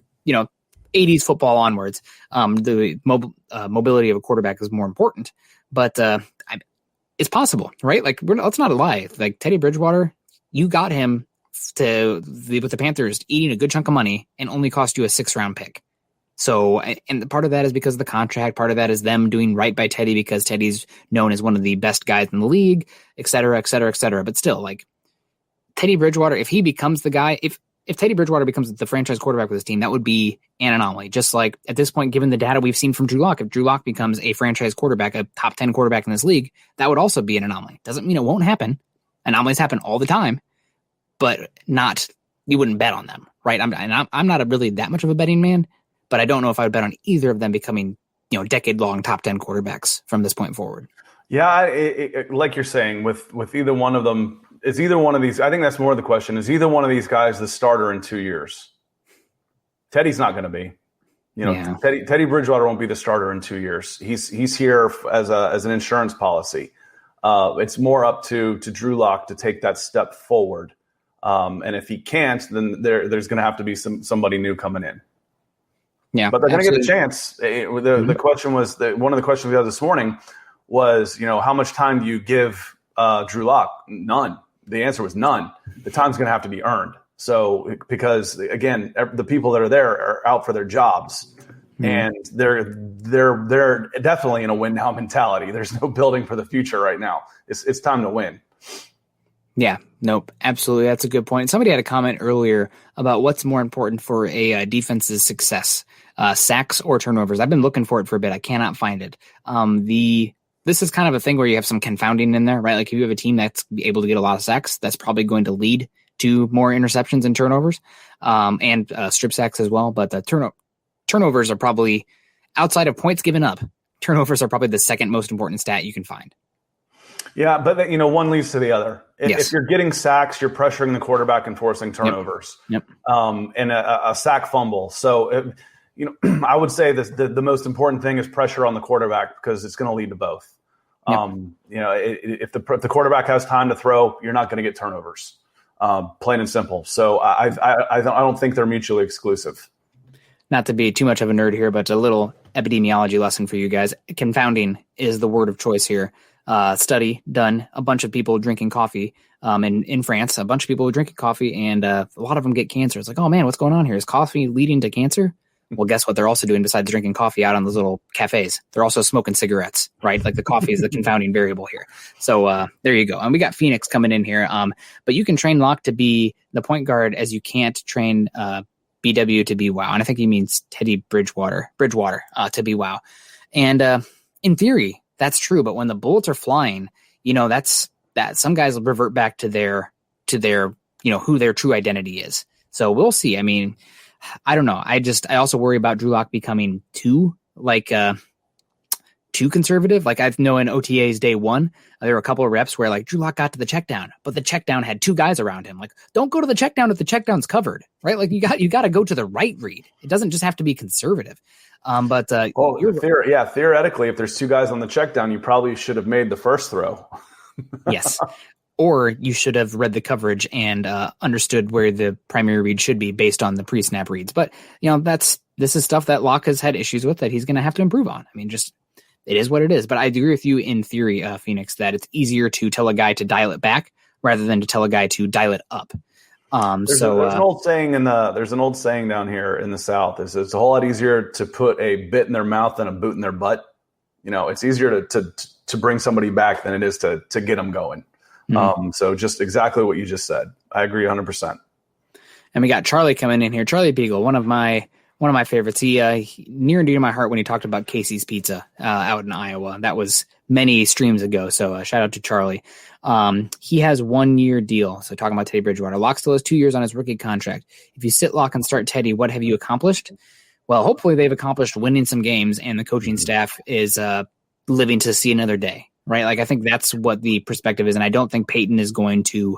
80s football onwards, the mobility of a quarterback is more important. But it's possible, right? Let's not lie. Like Teddy Bridgewater, you got him with the Panthers eating a good chunk of money and only cost you a 6th-round pick. So, and part of that is because of the contract. Part of that is them doing right by Teddy because Teddy's known as one of the best guys in the league, et cetera, et cetera, et cetera. But still, Teddy Bridgewater, if he becomes the guy, if Teddy Bridgewater becomes the franchise quarterback with this team, that would be an anomaly. Just like at this point, given the data we've seen from Drew Lock, if Drew Lock becomes a franchise quarterback, a top 10 quarterback in this league, that would also be an anomaly. Doesn't mean it won't happen. Anomalies happen all the time, but you wouldn't bet on them, right? I'm not really that much of a betting man, but I don't know if I would bet on either of them becoming, decade-long top 10 quarterbacks from this point forward. Yeah, like you're saying, with either one of them, is either one of these, I think that's more of the question, is either one of these guys the starter in 2 years? Teddy's not going to be. Teddy Bridgewater won't be the starter in 2 years. He's here as an insurance policy. It's more up to Drew Lock to take that step forward. And if he can't, then there's going to have to be somebody new coming in. Yeah, but they're going to get a chance. The question was one of the questions we had this morning was, how much time do you give Drew Lock? None. The answer was none. The time's going to have to be earned. So because again, the people that are there are out for their jobs, and they're definitely in a win now mentality. There's no building for the future right now. It's time to win. Yeah, nope, absolutely. That's a good point. Somebody had a comment earlier about what's more important for a defense's success, sacks or turnovers. I've been looking for it for a bit. I cannot find it. This is kind of a thing where you have some confounding in there, right? Like if you have a team that's able to get a lot of sacks, that's probably going to lead to more interceptions and turnovers, and strip sacks as well. But the turnovers are probably, outside of points given up, turnovers are probably the second most important stat you can find. Yeah, but one leads to the other. If you're getting sacks, you're pressuring the quarterback and forcing turnovers. Yep. And a sack fumble. So, I would say the most important thing is pressure on the quarterback because it's going to lead to both. If the quarterback has time to throw, you're not going to get turnovers. Plain and simple. So I don't think they're mutually exclusive. Not to be too much of a nerd here, but a little epidemiology lesson for you guys. Confounding is the word of choice here. study done, a bunch of people drinking coffee in France, a bunch of people drinking coffee, and a lot of them get cancer. It's like, oh man, what's going on here? Is coffee leading to cancer? Well, guess what they're also doing besides drinking coffee out on those little cafes? They're also smoking cigarettes, right? Like the coffee is the confounding variable here. So there you go. And we got Phoenix coming in here. But you can train Locke to be the point guard as you can't train BW to be WoW. And I think he means Teddy Bridgewater to be WoW. And in theory, that's true. But when the bullets are flying, that's that some guys will revert back to their who their true identity is. So we'll see. I mean, I don't know. I also worry about Drew Lock becoming too conservative. Like I know in OTAs day one, there were a couple of reps where like Drew Lock got to the check down, but the check down had two guys around him. Like, don't go to the check down if the check down's covered, right? Like you got to go to the right read. It doesn't just have to be conservative. Theoretically, if there's two guys on the check down, you probably should have made the first throw. Yes. Or you should have read the coverage and understood where the primary read should be based on the pre-snap reads. But, this is stuff that Locke has had issues with that he's going to have to improve on. I mean, it is what it is. But I agree with you in theory, Phoenix, that it's easier to tell a guy to dial it back rather than to tell a guy to dial it up. There's an old saying down here in the South. It's a whole lot easier to put a bit in their mouth than a boot in their butt. It's easier to bring somebody back than it is to get them going. Mm-hmm. So just exactly what you just said. I agree 100%. And we got Charlie coming in here. Charlie Beagle, one of my favorites. He near and dear to my heart when he talked about Casey's Pizza out in Iowa. That was many streams ago. So shout out to Charlie. He has 1 year deal. So talking about Teddy Bridgewater, Locke still has 2 years on his rookie contract. If you sit Locke and start Teddy, what have you accomplished? Well, hopefully they've accomplished winning some games and the coaching staff is living to see another day. Right. Like, I think that's what the perspective is. And I don't think Peyton is going to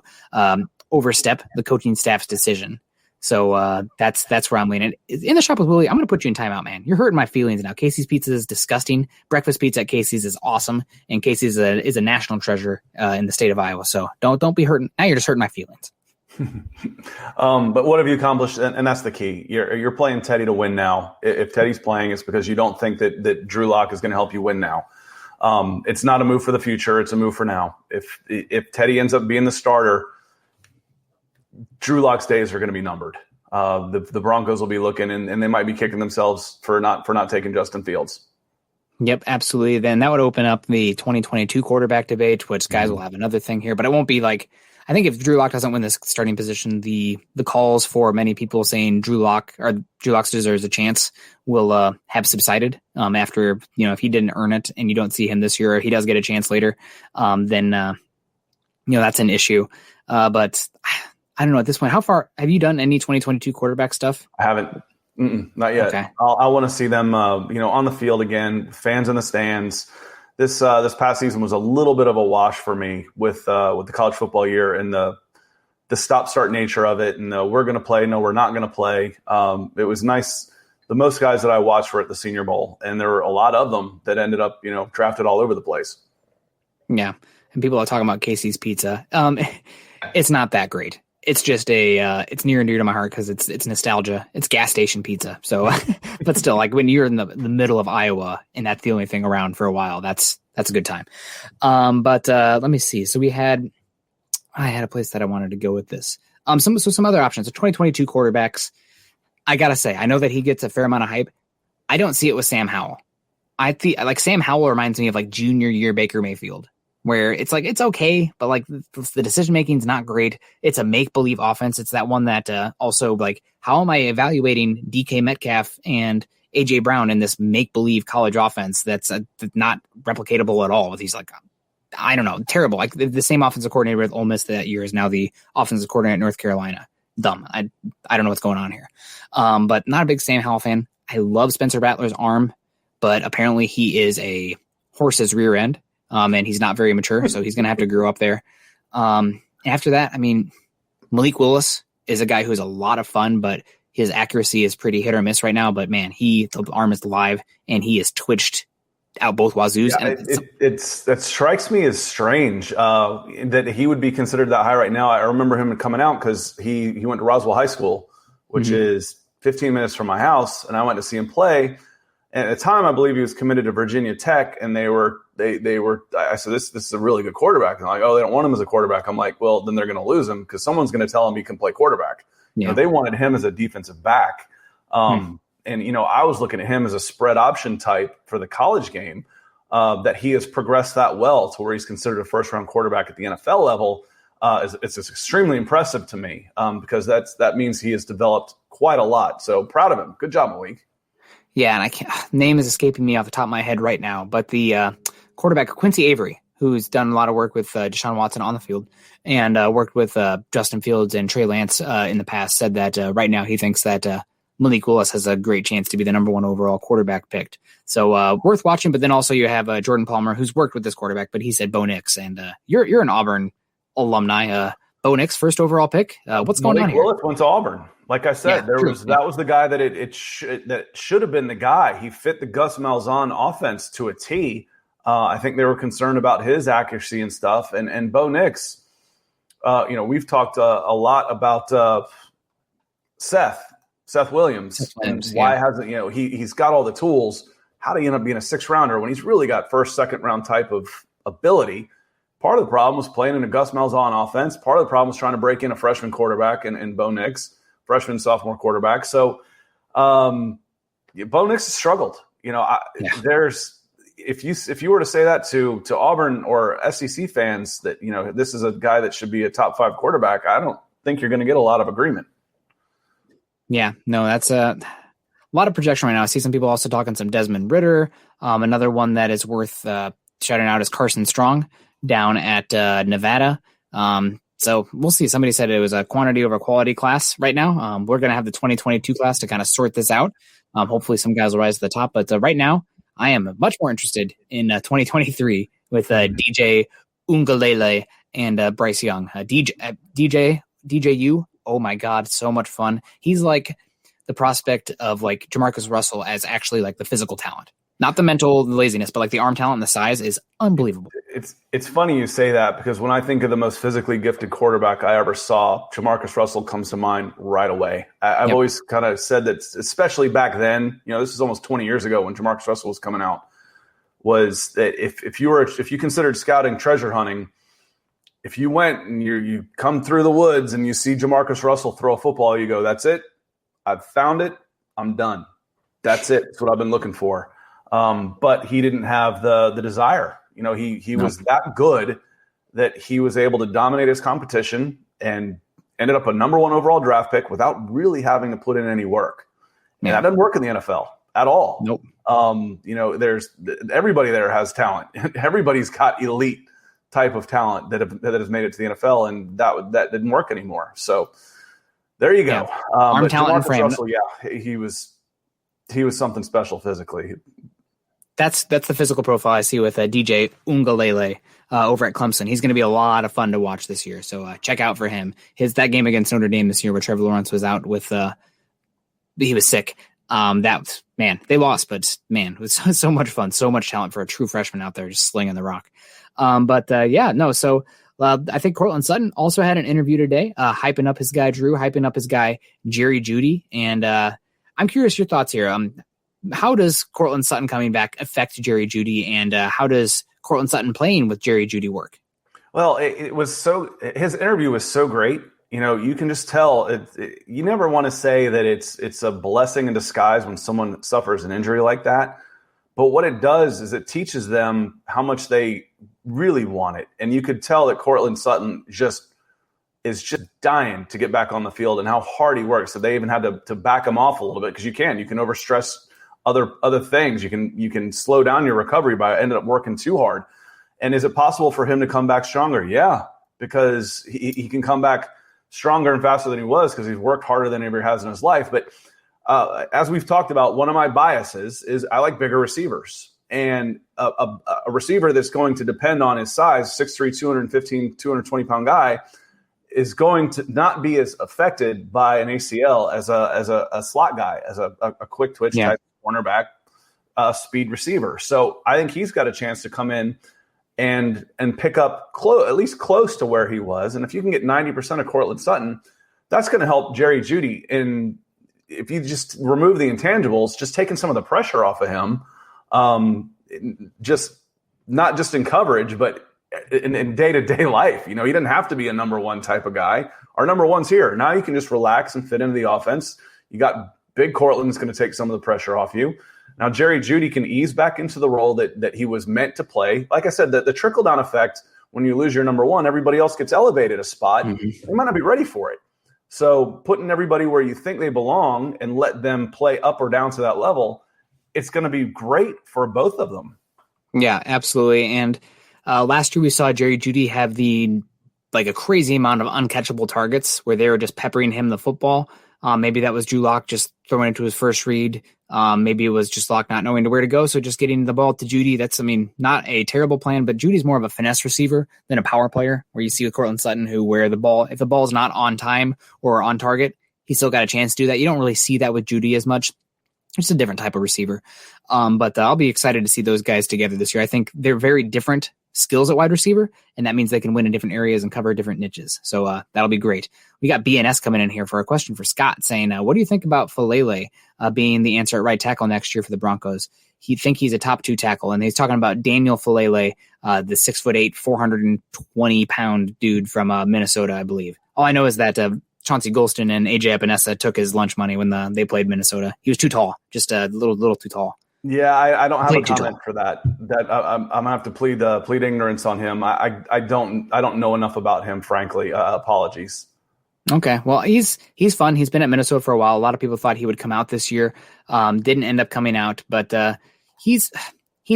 overstep the coaching staff's decision. So that's where I'm leaning. In the shop with Willie, I'm going to put you in timeout, man. You're hurting my feelings now. Casey's Pizza is disgusting. Breakfast pizza at Casey's is awesome. And Casey's is a national treasure in the state of Iowa. So don't be hurting. Now you're just hurting my feelings. But what have you accomplished? And that's the key. You're playing Teddy to win now. If Teddy's playing, it's because you don't think that Drew Lock is going to help you win now. It's not a move for the future. It's a move for now. If Teddy ends up being the starter, Drew Lock's days are going to be numbered. The Broncos will be looking and they might be kicking themselves for not taking Justin Fields. Yep, absolutely. Then that would open up the 2022 quarterback debate, which guys will have another thing here, but it won't be like, I think if Drew Lock doesn't win this starting position, the calls for many people saying Drew Lock deserves a chance will have subsided after, if he didn't earn it and you don't see him this year, or he does get a chance later, then that's an issue. But I don't know at this point, how far have you done any 2022 quarterback stuff? I haven't. Not yet. Okay. I want to see them, on the field again, fans in the stands. This past season was a little bit of a wash for me with the college football year and the stop-start nature of it. And we're going to play. No, we're not going to play. It was nice. The most guys that I watched were at the Senior Bowl, and there were a lot of them that ended up, drafted all over the place. Yeah, and people are talking about Casey's Pizza. It's not that great. It's just it's near and dear to my heart because it's nostalgia. It's gas station pizza. So, but still, like when you're in the middle of Iowa and that's the only thing around for a while, that's a good time. But let me see. So I had a place that I wanted to go with this. Some other options. So 2022 quarterbacks. I gotta say, I know that he gets a fair amount of hype. I don't see it with Sam Howell. I think like Sam Howell reminds me of like junior year Baker Mayfield, where it's like, it's okay, but like the decision-making is not great. It's a make-believe offense. It's that one that also like, how am I evaluating DK Metcalf and AJ Brown in this make-believe college offense that's not replicatable at all with these like, I don't know, terrible. Like the same offensive coordinator with Ole Miss that year is now the offensive coordinator at North Carolina. Dumb. I don't know what's going on here. But not a big Sam Howell fan. I love Spencer Rattler's arm, but apparently he is a horse's rear end. And he's not very mature, so he's going to have to grow up there. After that, I mean, Malik Willis is a guy who's a lot of fun, but his accuracy is pretty hit or miss right now. But man, the arm is live and he is twitched out both wazoos. Yeah, that strikes me as strange that he would be considered that high right now. I remember him coming out because he went to Roswell High School, which is 15 minutes from my house, and I went to see him play. And at the time, I believe he was committed to Virginia Tech, and they were I said, this is a really good quarterback. And they're like, oh, they don't want him as a quarterback. I'm like, well, then they're going to lose him because someone's going to tell him he can play quarterback. Yeah. They wanted him as a defensive back. And, I was looking at him as a spread option type for the college game, that he has progressed that well to where he's considered a first-round quarterback at the NFL level. It's extremely impressive to me because that means he has developed quite a lot. So proud of him. Good job, Malik. Yeah, and name is escaping me off the top of my head right now, but the quarterback Quincy Avery, who's done a lot of work with Deshaun Watson on the field and worked with Justin Fields and Trey Lance in the past, said that right now he thinks that Malik Willis has a great chance to be the number one overall quarterback picked. So worth watching. But then also you have Jordan Palmer, who's worked with this quarterback, but he said Bo Nix, and you're an Auburn alumni. Bo Nix, first overall pick. What's going on here? Willis went to Auburn. Like I said, that was the guy that should have been the guy. He fit the Gus Malzahn offense to a T. I think they were concerned about his accuracy and stuff. And Bo Nix, we've talked a lot about Seth Williams, and why hasn't he's got all the tools. How do you end up being a 6th rounder when he's really got first, second round type of ability? Part of the problem was playing in a Gus Malzahn offense. Part of the problem was trying to break in a freshman quarterback and Bo Nix, freshman, sophomore quarterback. So Bo Nix has struggled. There's if you were to say that to Auburn or SEC fans that this is a guy that should be a top 5 quarterback, I don't think you're going to get a lot of agreement. Yeah, no, that's a lot of projection right now. I see some people also talking some Desmond Ridder. Another one that is worth shouting out is Carson Strong down at Nevada. So we'll see. Somebody said it was a quantity over quality class right now. We're going to have the 2022 class to kind of sort this out. Hopefully some guys will rise to the top. But right now, I am much more interested in 2023 with DJ Ungalele and Bryce Young. DJU, oh my God, so much fun. He's like the prospect of like Jamarcus Russell as actually like the physical talent. Not the mental laziness, but like the arm talent and the size is unbelievable. It's funny you say that because when I think of the most physically gifted quarterback I ever saw, Jamarcus Russell comes to mind right away. I've always kind of said that, especially back then, this is almost 20 years ago when Jamarcus Russell was coming out, was that if you considered scouting treasure hunting, if you went and you come through the woods and you see Jamarcus Russell throw a football, you go, that's it. I've found it. I'm done. That's it. That's what I've been looking for. But he didn't have the desire. He was that good that he was able to dominate his competition and ended up a number 1 overall draft pick without really having to put in any work. And that doesn't work in the NFL at all. Nope. There's everybody there has talent. Everybody's got elite type of talent that has made it to the NFL, and that didn't work anymore. So there you go. Arm talent and frame. Russell, he was something special physically. That's the physical profile I see with DJ Ungalele over at Clemson. He's going to be a lot of fun to watch this year. So check out for him. That game against Notre Dame this year where Trevor Lawrence was out with he was sick. They lost, but man, it was so much fun, so much talent for a true freshman out there just slinging the rock. So I think Cortland Sutton also had an interview today, hyping up his guy Drew, hyping up his guy Jerry Jeudy, and I'm curious your thoughts here. How does Cortland Sutton coming back affect Jerry Jeudy, and how does Cortland Sutton playing with Jerry Jeudy work? Well, his interview was so great. You can just tell. You never want to say that it's a blessing in disguise when someone suffers an injury like that. But what it does is it teaches them how much they really want it. And you could tell that Cortland Sutton is just dying to get back on the field and how hard he works. So they even had to back him off a little bit because you can overstress other things. You can slow down your recovery by ended up working too hard. And is it possible for him to come back stronger? Yeah, because he can come back stronger and faster than he was because he's worked harder than he ever has in his life. But as we've talked about, one of my biases is I like bigger receivers. And a receiver that's going to depend on his size, 6'3", 215, 220-pound guy, is going to not be as affected by an ACL as a slot guy, as a quick twitch type cornerback speed receiver. So I think he's got a chance to come in and pick up at least close to where he was. And if you can get 90% of Cortland Sutton, that's going to help Jerry Jeudy. And if you just remove the intangibles, just taking some of the pressure off of him, just not just in coverage, but in day-to-day life. He didn't have to be a number one type of guy. Our number one's here. Now you can just relax and fit into the offense. You got big Cortland's going to take some of the pressure off you. Now Jerry Jeudy can ease back into the role that he was meant to play. Like I said, the trickle-down effect, when you lose your number one, everybody else gets elevated a spot. They might not be ready for it. So putting everybody where you think they belong and let them play up or down to that level, it's going to be great for both of them. Yeah, absolutely. And last year we saw Jerry Jeudy have a crazy amount of uncatchable targets where they were just peppering him the football. Maybe that was Drew Lock just throwing it to his first read. Maybe it was just Lock not knowing where to go. So just getting the ball to Jeudy, that's, not a terrible plan, but Judy's more of a finesse receiver than a power player, where you see with Cortland Sutton, if the ball's not on time or on target, he's still got a chance to do that. You don't really see that with Jeudy as much. It's a different type of receiver. But I'll be excited to see those guys together this year. I think they're very different skills at wide receiver, and that means they can win in different areas and cover different niches. So that'll be great. We got BNS coming in here for a question for Scott, saying, what do you think about Falele being the answer at right tackle next year for the Broncos? He's a top 2 tackle, and he's talking about Daniel Falele, the 6'8", 420-pound dude from Minnesota, I believe. All I know is that Chauncey Golston and AJ Epinesa took his lunch money when they played Minnesota. He was too tall, just a little too tall. Yeah, I don't have a comment for that. I'm gonna have to plead ignorance on him. I don't know enough about him, frankly. Apologies. Okay, well, he's fun. He's been at Minnesota for a while. A lot of people thought he would come out this year. Didn't end up coming out, but he's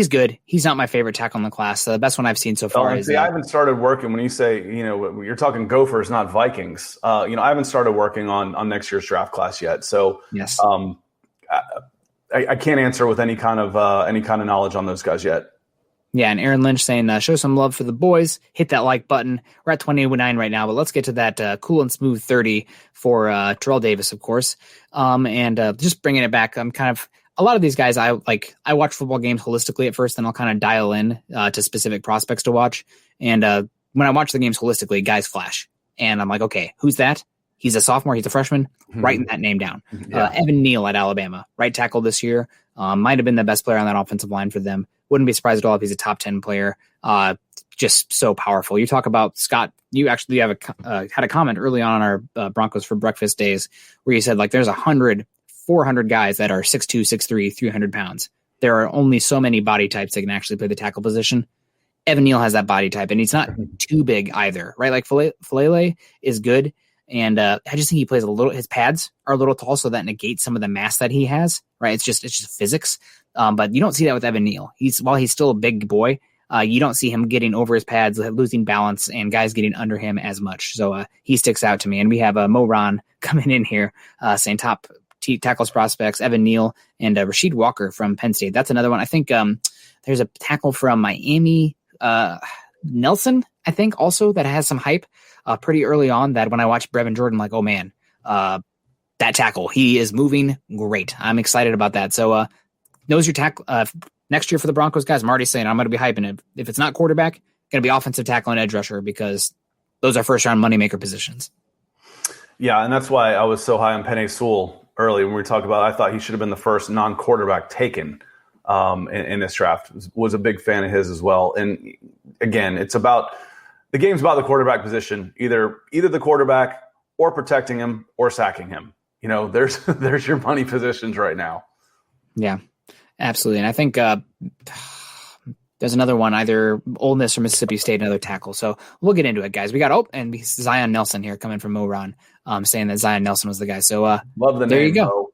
good. He's not my favorite tackle in the class. The best one I've seen so far is. I haven't started working. When you say you're talking Gophers, not Vikings. I haven't started working on next year's draft class yet. So yes. I can't answer with any kind of knowledge on those guys yet. Yeah, and Aaron Lynch saying, show some love for the boys. Hit that like button. We're at 29 right now, but let's get to that cool and smooth 30 for Terrell Davis, of course. And just bringing it back, I'm kind of a lot of these guys. I watch football games holistically at first, then I'll kind of dial in to specific prospects to watch. And when I watch the games holistically, guys flash, and I'm like, okay, who's that? He's a sophomore. He's a freshman. Writing that name down. Yeah. Evan Neal at Alabama, right tackle this year. Might have been the best player on that offensive line for them. Wouldn't be surprised at all if he's a top 10 player. Just so powerful. You talk about Scott. You actually have had a comment early on our Broncos for Breakfast days where you said there's 400 guys that are 6'2", 6'3", 300 pounds. There are only so many body types that can actually play the tackle position. Evan Neal has that body type, and he's not too big either, right? Falele is good. And I just think he plays his pads are a little tall, so that negates some of the mass that he has, right? It's just physics. But you don't see that with Evan Neal. While he's still a big boy, you don't see him getting over his pads, losing balance, and guys getting under him as much. So he sticks out to me. And we have Mo Ron coming in here saying top tackles prospects, Evan Neal and Rasheed Walker from Penn State. That's another one. I think there's a tackle from Miami, Nelson, I think, also that has some hype. Pretty early on that when I watched Brevin Jordan, like, oh man, that tackle, he is moving great. I'm excited about that. So knows your tackle next year for the Broncos, guys. I'm already saying I'm going to be hyping it. If it's not quarterback, going to be offensive tackle and edge rusher, because those are first round moneymaker positions. Yeah. And that's why I was so high on Penei Sewell early when we talked about, I thought he should have been the first non-quarterback taken in this draft. Was a big fan of his as well. And again, the game's about the quarterback position, either the quarterback or protecting him or sacking him. There's your money positions right now. Yeah, absolutely. And I think there's another one, either Ole Miss or Mississippi State, another tackle. So we'll get into it, guys. We got and Zion Nelson here coming from Mo Ron, saying that Zion Nelson was the guy. So love the name. There you go,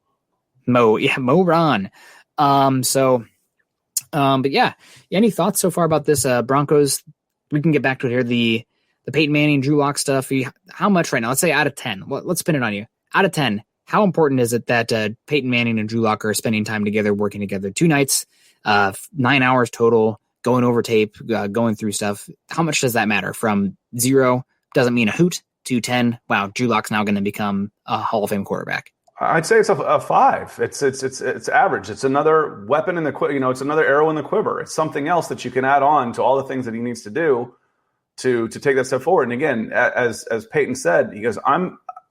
Mo Ron. But yeah, any thoughts so far about this Broncos? We can get back to it here. The Peyton Manning, Drew Lock stuff. How much right now? Let's say out of 10. Let's spin it on you. Out of 10, how important is it that Peyton Manning and Drew Lock are spending time together, working together 2 nights, 9 hours total, going over tape, going through stuff? How much does that matter? From 0 doesn't mean a hoot to 10. Wow, Drew Lock's now going to become a Hall of Fame quarterback. I'd say it's a 5. It's average. It's another weapon in the it's another arrow in the quiver. It's something else that you can add on to all the things that he needs to do to take that step forward. And again, as Peyton said, he goes,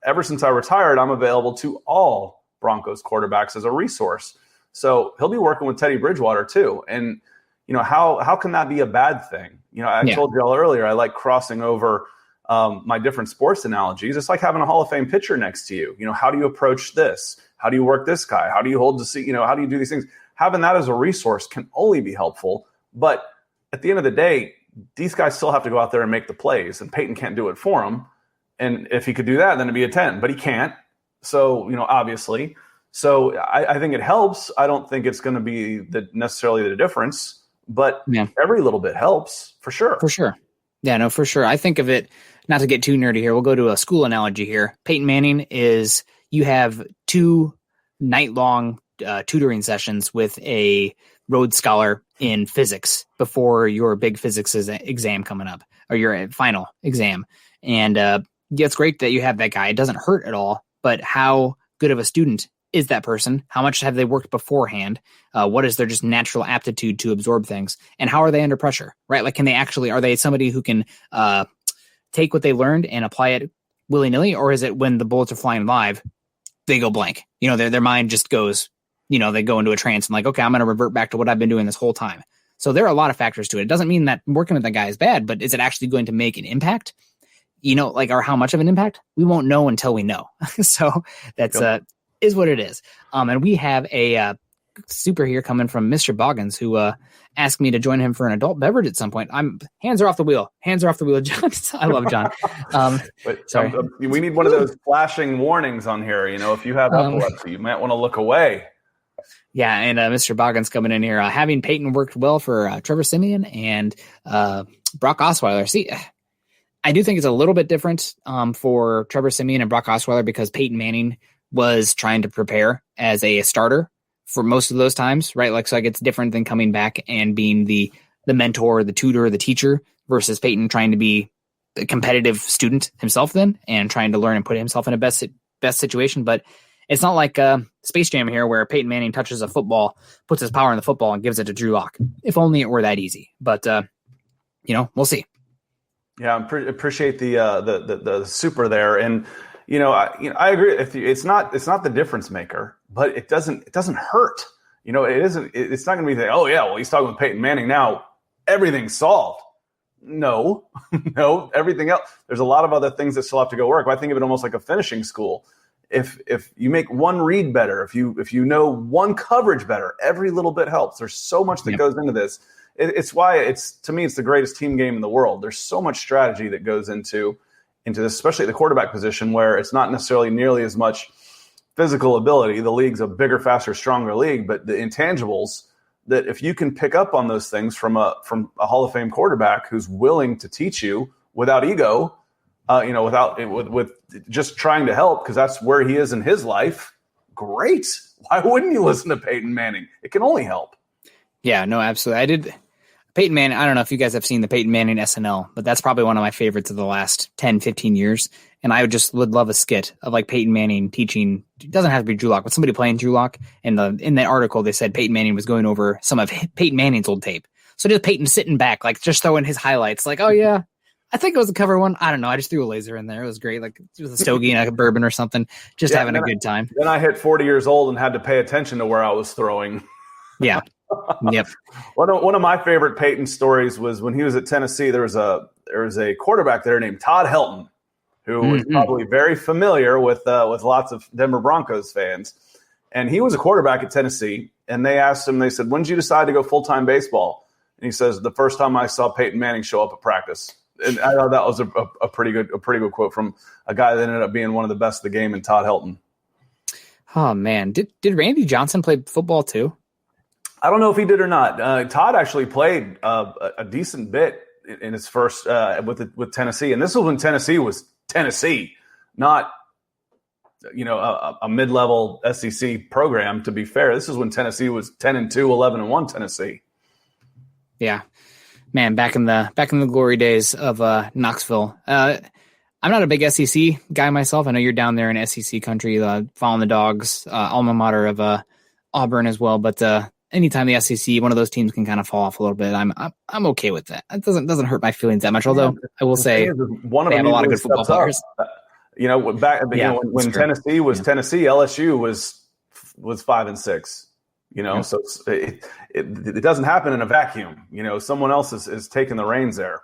ever since I retired, I'm available to all Broncos quarterbacks as a resource. So he'll be working with Teddy Bridgewater too. And how can that be a bad thing? I told y'all earlier, I like crossing over my different sports analogies. It's like having a Hall of Fame pitcher next to you. How do you approach this? How do you work this guy? How do you hold the seat? How do you do these things? Having that as a resource can only be helpful. But at the end of the day, these guys still have to go out there and make the plays, and Peyton can't do it for them. And if he could do that, then it'd be a 10, but he can't. So, obviously. So I think it helps. I don't think it's going to be necessarily the difference, but every little bit helps for sure. For sure. Yeah, no, for sure. I think of it, not to get too nerdy here, we'll go to a school analogy here. Peyton Manning is, you have 2 night-long tutoring sessions with a Rhodes Scholar in physics before your big physics exam coming up, or your final exam. And it's great that you have that guy. It doesn't hurt at all, but how good of a student is that person? How much have they worked beforehand? What is their just natural aptitude to absorb things? And how are they under pressure, right? Like, are they somebody who can take what they learned and apply it willy-nilly? Or is it when the bullets are flying live, they go blank? Their mind just goes, they go into a trance and like, okay, I'm going to revert back to what I've been doing this whole time. So there are a lot of factors to it. It doesn't mean that working with that guy is bad, but is it actually going to make an impact? Or how much of an impact? We won't know until we know. So that's is what it is. And we have a super here coming from Mr. Boggins, who asked me to join him for an adult beverage at some point. Hands are off the wheel. Hands are off the wheel, John. I love John. Sorry. We need one of those flashing warnings on here. If you have epilepsy, you might want to look away. Yeah, and Mr. Boggins coming in here. Having Peyton worked well for Trevor Siemian and Brock Osweiler. See, I do think it's a little bit different for Trevor Siemian and Brock Osweiler because Peyton Manning was trying to prepare as a starter for most of those times, right? Like, so it's different than coming back and being the mentor, the tutor, the teacher, versus Peyton trying to be a competitive student himself then and trying to learn and put himself in a best situation. But it's not like Space Jam here where Peyton Manning touches a football, puts his power in the football and gives it to Drew Lock. If only it were that easy. But, we'll see. Yeah, I appreciate the super there. And, I agree. It's not the difference maker, but it doesn't hurt. It's not going to be oh yeah, well, he's talking with Peyton Manning now, everything's solved. No, everything else. There's a lot of other things that still have to go work. I think of it almost like a finishing school. If you make one read better, if you know one coverage better, every little bit helps. There's so much that goes into this. It's why to me it's the greatest team game in the world. There's so much strategy that goes into this, especially at the quarterback position, where it's not necessarily nearly as much physical ability. The league's a bigger, faster, stronger league, but the intangibles that if you can pick up on those things from a Hall of Fame quarterback who's willing to teach you without ego, with just trying to help, because that's where he is in his life. Great. Why wouldn't you listen to Peyton Manning? It can only help. Yeah, no, absolutely. I did. Peyton Manning, I don't know if you guys have seen the Peyton Manning SNL, but that's probably one of my favorites of the last 10, 15 years. And I would love a skit of like Peyton Manning teaching. It doesn't have to be Drew Lock, but somebody playing Drew Lock. And in that article, they said Peyton Manning was going over some of Peyton Manning's old tape. So just Peyton sitting back, like just throwing his highlights, like, oh yeah, I think it was a cover one. I don't know. I just threw a laser in there. It was great. Like it was a stogie and a bourbon or something, just having a good time. Then I hit 40 years old and had to pay attention to where I was throwing. Yeah. Yep. One of my favorite Peyton stories was when he was at Tennessee. There was a quarterback there named Todd Helton, who was probably very familiar with lots of Denver Broncos fans. And he was a quarterback at Tennessee. And they asked him, they said, when did you decide to go full-time baseball? And he says, the first time I saw Peyton Manning show up at practice. And I thought that was a pretty good quote from a guy that ended up being one of the best of the game in Todd Helton. Oh man, did Randy Johnson play football too? I don't know if he did or not. Todd actually played a decent bit in his first with Tennessee, and this was when Tennessee was Tennessee, not a mid-level SEC program. To be fair, this is when Tennessee was 10-2, 11-1 Tennessee. Yeah, man, back in the glory days of Knoxville. I'm not a big SEC guy myself. I know you're down there in SEC country, following the Dogs, alma mater of Auburn as well, but. Anytime the SEC, one of those teams can kind of fall off a little bit, I'm okay with that. It doesn't hurt my feelings that much. Although I will say one of they have a lot of good football players. When Tennessee was Tennessee, LSU was 5-6. So it doesn't happen in a vacuum. Someone else is taking the reins there.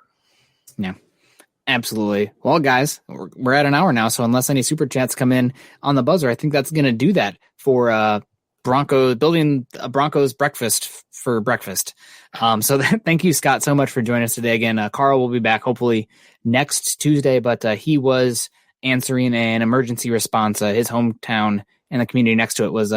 Yeah. Absolutely. Well, guys, we're at an hour now, so unless any super chats come in on the buzzer, I think that's going to do that for building a Broncos breakfast for breakfast. So thank you, Scott, so much for joining us today. Again, Carl will be back hopefully next Tuesday, but he was answering an emergency response. His hometown and the community next to it was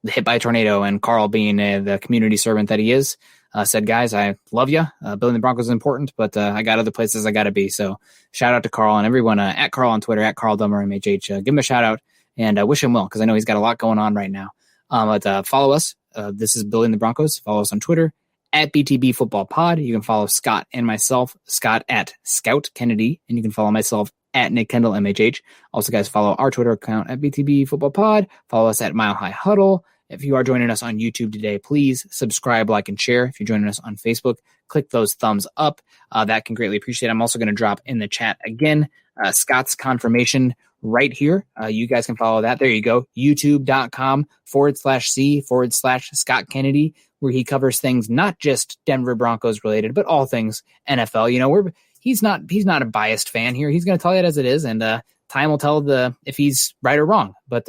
hit by a tornado, and Carl, being the community servant that he is, said, guys, I love you. Building the Broncos is important, but I got other places I got to be. So shout out to Carl and everyone at Carl on Twitter, at Carl Dummer MHH. Give him a shout out and wish him well, because I know he's got a lot going on right now. But follow us. This is Building the Broncos. Follow us on Twitter at BTB Football Pod. You can follow Scott and myself, Scott at Scout Kennedy, and you can follow myself at Nick Kendell MHH. Also, guys, follow our Twitter account at BTB Football Pod. Follow us at Mile High Huddle. If you are joining us on YouTube today, please subscribe, like, and share. If you're joining us on Facebook, click those thumbs up. That can greatly appreciate it. I'm also going to drop in the chat again Scott's confirmation right here. You guys can follow that. There you go. YouTube.com/C/Scott Kennedy, where he covers things not just Denver Broncos related, but all things NFL. He's not a biased fan here. He's going to tell you it as it is, and time will tell if he's right or wrong. But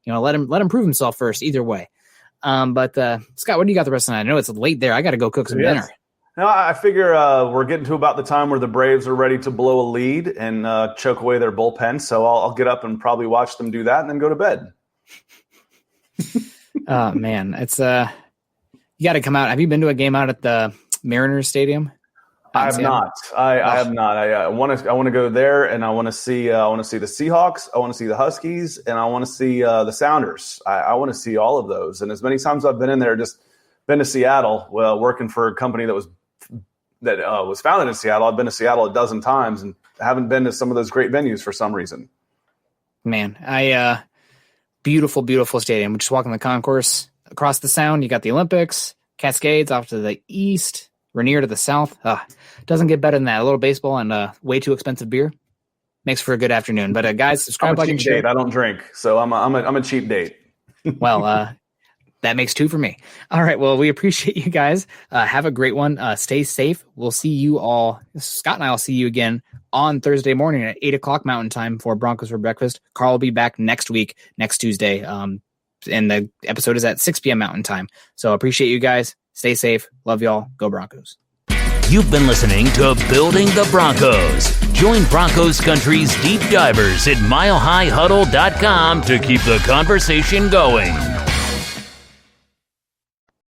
let him prove himself first. Either way. But Scott, what do you got the rest of the night? I know it's late there. I got to go cook some dinner. No, I figure we're getting to about the time where the Braves are ready to blow a lead and choke away their bullpen. So I'll get up and probably watch them do that and then go to bed. Oh man, it's you got to come out. Have you been to a game out at the Mariners Stadium? I have not. I have not. I want to go there, and I want to see the Seahawks. I want to see the Huskies, and I want to see the Sounders. I want to see all of those. And as many times I've been in there, just been to Seattle, working for a company that was founded in Seattle. I've been to Seattle a dozen times and haven't been to some of those great venues for some reason. Man, beautiful, beautiful stadium. Just walking the concourse across the Sound. You got the Olympics, Cascades off to the east, Rainier to the south. Doesn't get better than that. A little baseball and way too expensive beer makes for a good afternoon. But guys, subscribe, like, and share. I don't drink, so I'm a cheap date. Well, that makes two for me. All right. Well, we appreciate you guys. Have a great one. Stay safe. We'll see you all. Scott and I will see you again on Thursday morning at 8:00 Mountain Time for Broncos for Breakfast. Carl will be back next week, next Tuesday. And the episode is at 6 p.m. Mountain Time. So appreciate you guys. Stay safe. Love y'all. Go Broncos. You've been listening to Building the Broncos. Join Broncos Country's deep divers at milehighhuddle.com to keep the conversation going.